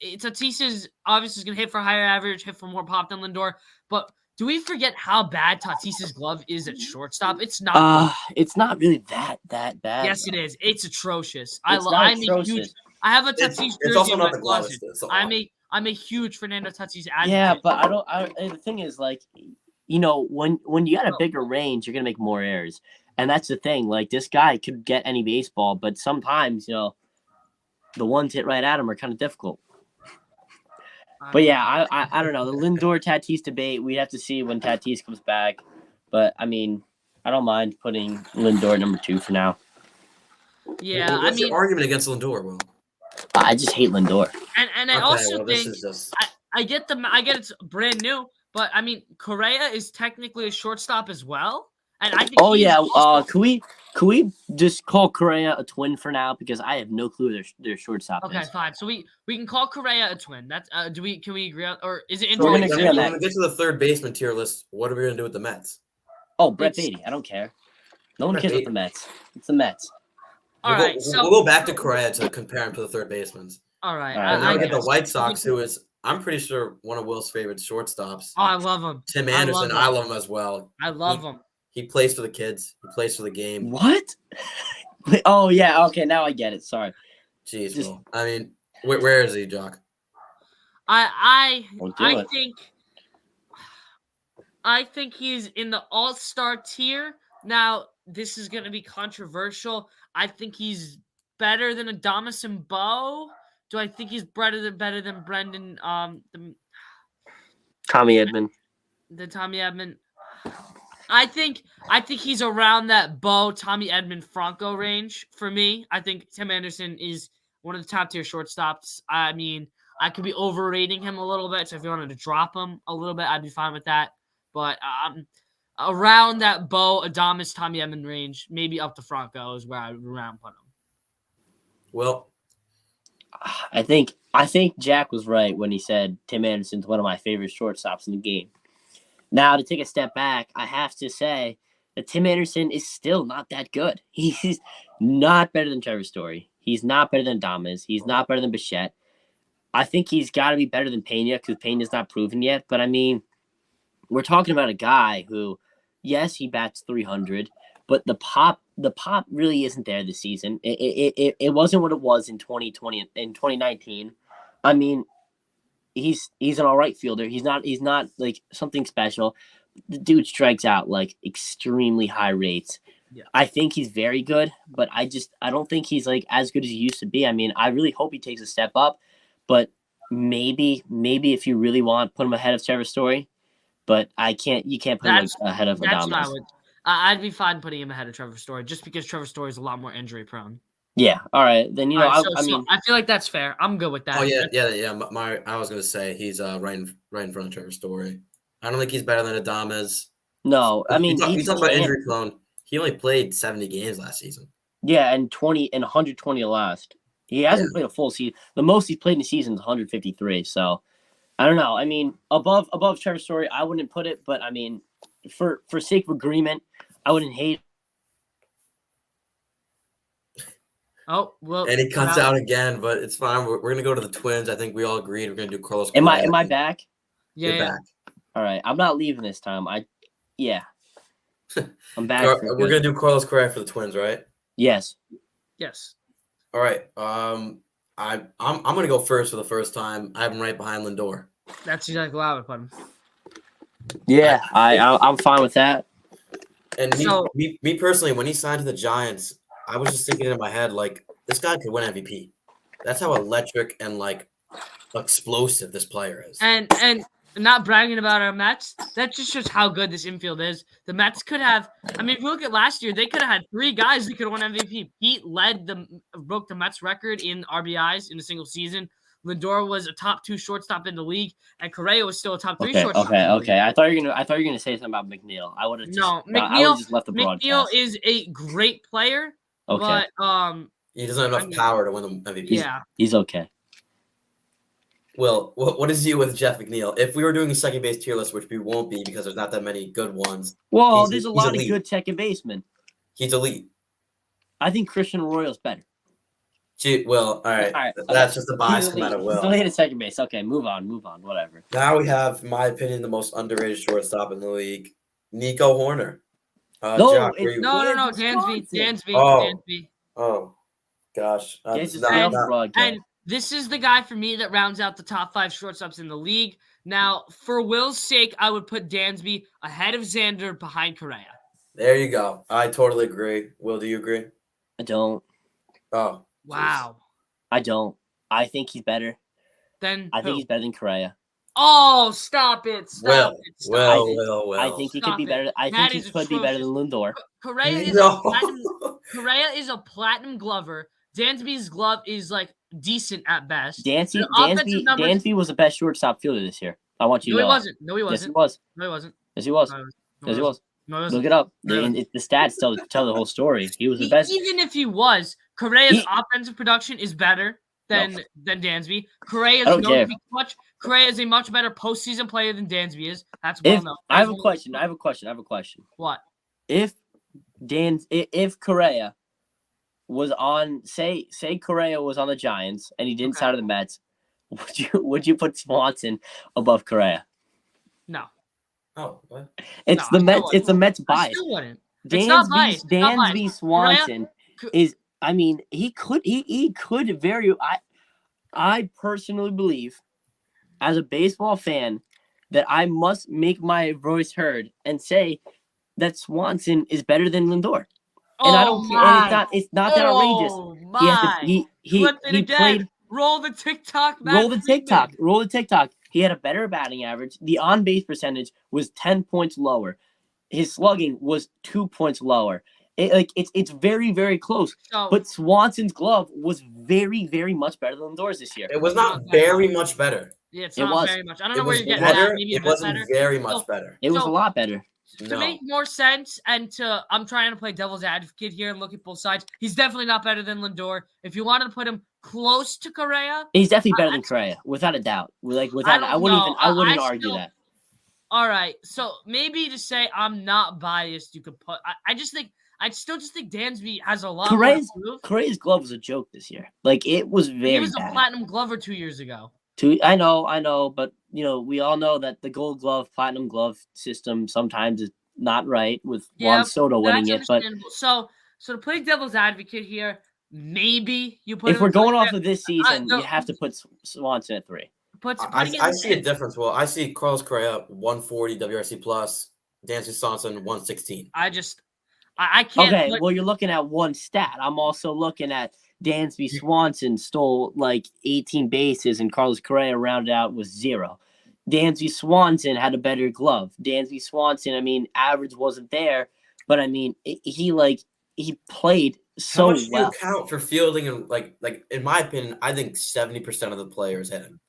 is obviously going to hit for higher average, hit for more pop than Lindor, but do we forget how bad Tatis's glove is at shortstop? It's not. It's not really that bad. Yes, it is. It's atrocious. It's not I'm a huge. atrocious. I have a it's, Tatis it's jersey also in not my the glove. closet. It's the I'm a huge Fernando Tatis advocate. Yeah, but I don't. The thing is, like, you know, when you got a bigger range, you're gonna make more errors, and that's the thing. Like, this guy could get any baseball, but sometimes, you know, the ones hit right at him are kind of difficult. But yeah, I don't know, the Lindor Tatis debate. We'd have to see when Tatis comes back, but I mean, I don't mind putting Lindor number 2 for now. Yeah, What's your argument against Lindor, Will? I just hate Lindor. And I also this think is just... I get it's brand new, but I mean Correa is technically a shortstop as well, and I think. Oh he's yeah, also- can we just call Correa a twin for now, because I have no clue their shortstop Okay, is. fine. So we can call Correa a twin. That's can we agree on, or is it So we're gonna interesting? agree on that. When we get to the third baseman tier list, what are we gonna do with the Mets? Oh, Brett It's- Beatty. I don't care. No one Brett cares about Beatty. the Mets. It's the Mets. All We'll right, go, so we'll go back to Correa to compare him to the third baseman. all right. All right, And then we get the guess. White Sox, who is, I'm pretty sure, one of Will's favorite shortstops. Oh, I love him. Tim I Anderson, love I him. love him as well. I love him. He plays for the kids. He plays for the game. What? Oh yeah. Okay, now I get it. Sorry. Jeez, Just- Will. I mean, where is he, Jock? Don't do I it. think he's in the all-star tier. Now, this is going to be controversial. I think he's better than Adames and Bo. Do I think he's better than Brendan Tommy Edman. the Tommy Edman? I think he's around that Bo, Tommy Edman, Franco range for me. I think Tim Anderson is one of the top tier shortstops. I mean, I could be overrating him a little bit, so if you wanted to drop him a little bit, I'd be fine with that. But around that Bo, Adames, Tommy Edman range, maybe up to Franco is where I would around put him. Well, I think Jack was right when he said Tim Anderson's one of my favorite shortstops in the game. Now, to take a step back, I have to say that Tim Anderson is still not that good. He's not better than Trevor Story. He's not better than Adames. He's not better than Bichette. I think he's got to be better than Pena, because Pena's not proven yet. But, I mean, we're talking about a guy who, yes, he bats 300, but the pop really isn't there this season. It wasn't what it was in 2020 in 2019. I mean, he's an all right fielder. He's not like something special. The dude strikes out like extremely high rates. Yeah. I think he's very good, but I don't think he's like as good as he used to be. I mean, I really hope he takes a step up, but maybe if you really want, put him ahead of Trevor Story. But you can't put him ahead of That's what I Adames. would. I'd be fine putting him ahead of Trevor Story, just because Trevor Story is a lot more injury prone. Yeah. All right. Then All right, I mean, I feel like that's fair. I'm good with that. oh yeah. I was gonna say he's right in front of Trevor Story. I don't think he's better than Adames. no. I mean, you talk about can't. injury prone. He only played 70 games last season. Yeah, and 120 last. He hasn't played a full season. The most he's played in the season is 153. So I don't know. I mean, above Trevor Story, I wouldn't put it, but I mean, for sake of agreement, I wouldn't hate. Oh well. And he cuts out again, but it's fine. We're gonna go to the Twins. I think we all agreed we're gonna do Carlos. Am Correa. I back? Yeah. You're back. All right. I'm not leaving this time. I'm back. for We're good. gonna do Carlos Correa for the Twins, right? Yes. Yes. All right. I'm gonna go first for the first time. I have him right behind Lindor. That's exactly where I would put him. Yeah. I'm fine with that. And So- me personally, when he signed to the Giants, I was just thinking in my head, like, this guy could win MVP. That's how electric and like explosive this player is. And not bragging about our Mets, that just shows how good this infield is. The Mets could have, I mean, if you look at last year, they could have had 3 guys who could have won MVP. Pete broke the Mets record in RBIs in a single season. Lindor was a top 2 shortstop in the league, and Correa was still a top 3 shortstop. Okay. I thought you were gonna say something about McNeil. I would have No, I would just left the McNeil broadcast. is a great player, Okay. but He doesn't have enough power to win the MVP. yeah. He's okay. Will, what is you with Jeff McNeil? If we were doing a second base tier list, which we won't be because there's not that many good ones, Well, there's a he's lot of elite. good second basemen. He's elite. I think Christian Arroyo's better. Will, all right. All right, That's just a He's bias come elite. out of He's Will. elite at second base. Okay, move on, whatever. Now we have, in my opinion, the most underrated shortstop in the league, Nico Horner. No, Jock, it's No, Dansby Dansby, Swanson. Dansby. Oh, gosh. Gets That's his name not, broadcast. And this is the guy for me that rounds out the top 5 shortstops in the league. Now, for Will's sake, I would put Dansby ahead of Xander, behind Correa. there you go. I totally agree. Will, do you agree? I don't. Oh, Wow. I don't. I think he's better. Then I think he's better than Correa. Oh, stop it! Stop it! Stop it. Will. I think he could be Stop it. better. I That think he is could be better than atrocious. Lindor. Correa is No. Correa is a platinum glover. Dansby's glove is like decent at best. Dansby was the best shortstop fielder this year. I want you to know. No, he wasn't. Yes, he was. No, he wasn't. Yes, he was. No, Yes, he was. No, he wasn't. Look it up. No, he wasn't. The stats tell the whole story. He was the best. Even if he was, Correa's offensive production is better than Dansby. Correa is known to be Correa is a much better postseason player than Dansby is. That's well known. I have a question. What? If Correa was on, say Correa was on the Giants and he didn't sign to the Mets, would you put Swanson above Correa? No. Oh, what? It's the Mets. It's the Mets bias. I still wouldn't. It's not biased. Dansby Swanson is. I mean, he could very. I personally believe, as a baseball fan, that I must make my voice heard and say that Swanson is better than Lindor. And I don't care. And it's not that outrageous. He played. Roll the TikTok. Roll the TikTok. He had a better batting average. The on-base percentage was 10 points lower. His slugging was 2 points lower. It's very, very close. But Swanson's glove was very, very much better than Lindor's this year. It was not very much better. Yeah, it's not very much. I don't know where you're getting better. at. Maybe it wasn't very much better. It was a lot better. To make more sense, and I'm trying to play devil's advocate here and look at both sides. He's definitely not better than Lindor. If you wanted to put him close to Correa, he's definitely better than Correa, without a doubt. I wouldn't argue that. All right, so maybe to say I'm not biased, you could put. I still think Dansby has a lot. Correa's glove was a joke this year. It was very. He was bad. A platinum glover 2 years ago. I know, but we all know that the Gold Glove, Platinum Glove system sometimes is not right with Juan Soto winning it. But so to play devil's advocate here, maybe you put. If we're going off of this season, you have to put Swanson at 3. I see a difference. Well, I see Carlos Correa 140 WRC plus, Dansby Swanson 116. I can't. Okay, well, you're looking at one stat. I'm also looking at Dansby Swanson stole 18 bases and Carlos Correa rounded out with 0. Dansby Swanson had a better glove. Dansby Swanson, average wasn't there, but he played so well. How much do you count for fielding and in my opinion, I think 70% of the players hit him.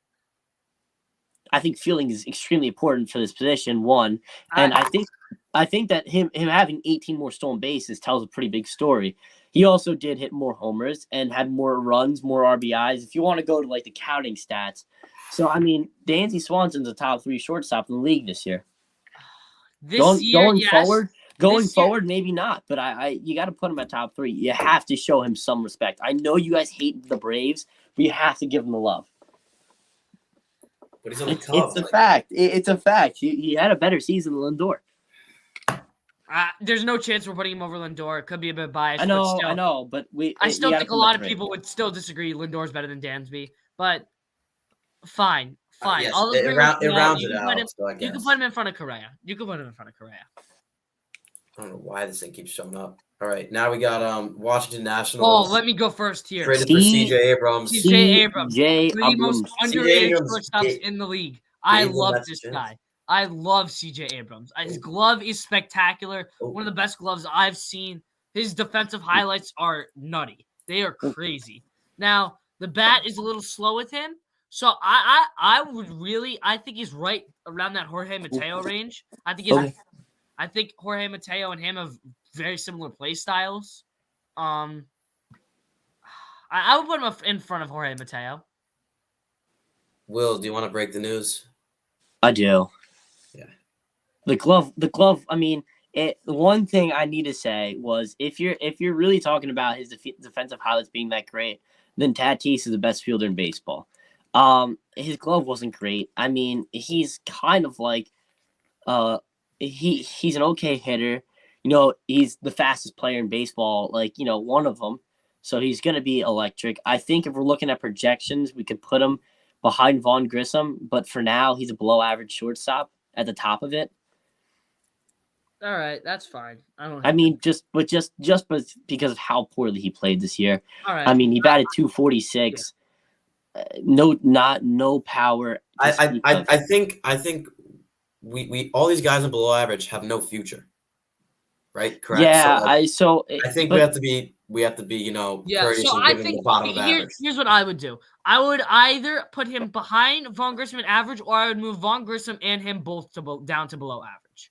I think fielding is extremely important for this position, one. And I think that him having 18 more stolen bases tells a pretty big story. He also did hit more homers and had more runs, more RBIs. If you want to go to the counting stats. So Dansby Swanson's a top 3 shortstop in the league this year. Going forward, maybe not. But you got to put him at top 3. You have to show him some respect. I know you guys hate the Braves, but you have to give him the love. But he's on the Cubs. It's a fact. It's a fact. He had a better season than Lindor. There's no chance we're putting him over Lindor. It could be a bit biased. I know, but I still think a lot of people would still disagree. Lindor's better than Dansby, but fine. Yes, I'll agree it rounds it out. You can put him in front of Correa. I don't know why this thing keeps showing up. All right, now we got Washington Nationals. Oh, let me go first here. Traded for C.J. Abrams. C.J. Abrams, the most underrated shortstops in the league. I love this guy. I love C.J. Abrams. His glove is spectacular. One of the best gloves I've seen. His defensive highlights are nutty. They are crazy. Now, the bat is a little slow with him. So I think he's right around that Jorge Mateo range. I think Jorge Mateo and him have very similar play styles. I would put him in front of Jorge Mateo. Will, do you want to break the news? I do. Yeah. The glove. I mean, the one thing I need to say was if you're really talking about his defensive highlights being that great, then Tatis is the best fielder in baseball. His glove wasn't great. I mean, he's kind of like he's an okay hitter. He's the fastest player in baseball, like, one of them. So he's going to be electric. I think if we're looking at projections, we could put him behind Vaughn Grissom, but for now, he's a below average shortstop at the top of it. All right, that's fine. I mean, just because of how poorly he played this year. All right. I mean, he batted 246. No power. I think we all these guys in below average have no future. Right? Correct. Yeah, I think we have to be courteous so and I give him think the bottom of average. here's what I would do. I would either put him behind Vaughn Grissom in average, or I would move Vaughn Grissom and him both down to below average.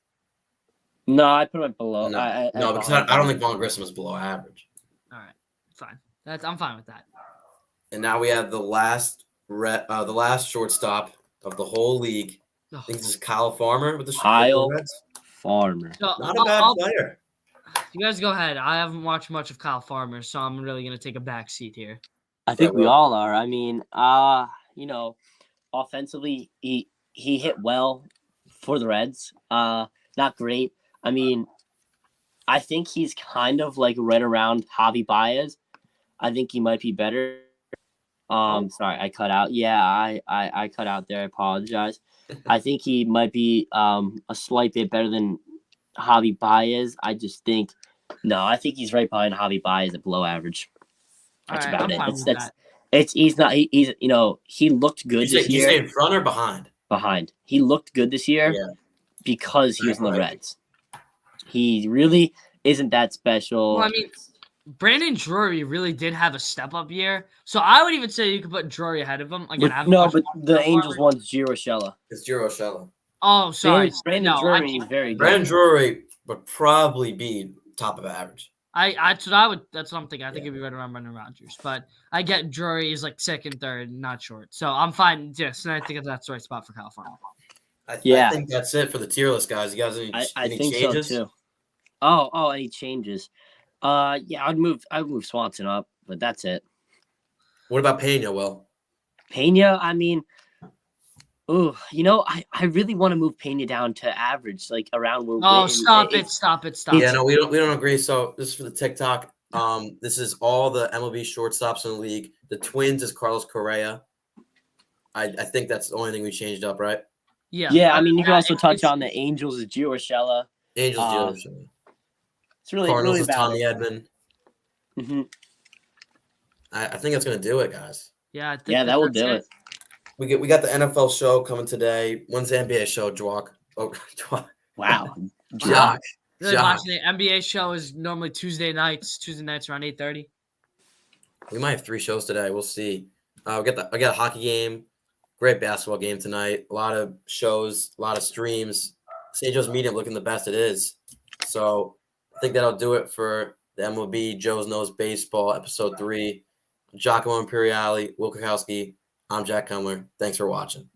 No, I put him below. No, because I don't think Vaughn Grissom is below average. All right, fine. I'm fine with that. And now we have the last shortstop of the whole league. I think this is Kyle Farmer with the Reds. Farmer. So, Not a bad player. You guys go ahead. I haven't watched much of Kyle Farmer, so I'm really gonna take a back seat here. I think we all are. I mean, offensively, he hit well for the Reds. Not great. I mean, I think he's kind of like right around Javi Baez. I think he might be better. Sorry, I cut out. Yeah, I cut out there. I apologize. I think he might be a slight bit better than Javi Baez. I think he's right behind Javi Baez at below average. That's about it. He looked good this year. You say in front or behind? Behind. He looked good this year because he was in the Reds. He really isn't that special. Well, I mean, Brandon Drury really did have a step-up year. So I would even say you could put Drury ahead of him. Again, but the Angels one's Gio Urshela. It's Gio Urshela. Oh, sorry. Brandon Drury is very good. Brandon Drury would probably be top of average. That's what I'm thinking. I think it'd be right around Brendan Rodgers. But I get Drury is like second, third, not short. So I'm fine. Yes, and I think that's the right spot for Kyle Farmer. I think that's it for the tier list, guys. You guys any changes? So too. Oh, any changes? I would move Swanson up, but that's it. What about Pena, Will? Pena, I mean, I really want to move Pena down to average, like around where. Oh, stop it! Yeah, no, we don't agree. So this is for the TikTok. This is all the MLB shortstops in the league. The Twins is Carlos Correa. I think that's the only thing we changed up, right? Yeah. Yeah, I mean, you can also touch on the Angels is Gio Urshela. Angels, Gio Urshela. It's really Cardinals is bad. Tommy Edman. Mm-hmm. I think that's gonna do it, guys. Yeah, I think that will do it. We got the NFL show coming today. When's the NBA show, Jock? Oh, Jock. Wow, Jock. Really watching the NBA show is normally Tuesday nights around 8:30. We might have 3 shows today. We'll see. I got a hockey game, great basketball game tonight. A lot of shows, a lot of streams. St. Joe's Medium looking the best it is. So I think that'll do it for the MLB Joe's Knows Baseball episode 3. Giacomo Imperiali, Will Kukowski. I'm Jack Cumler. Thanks for watching.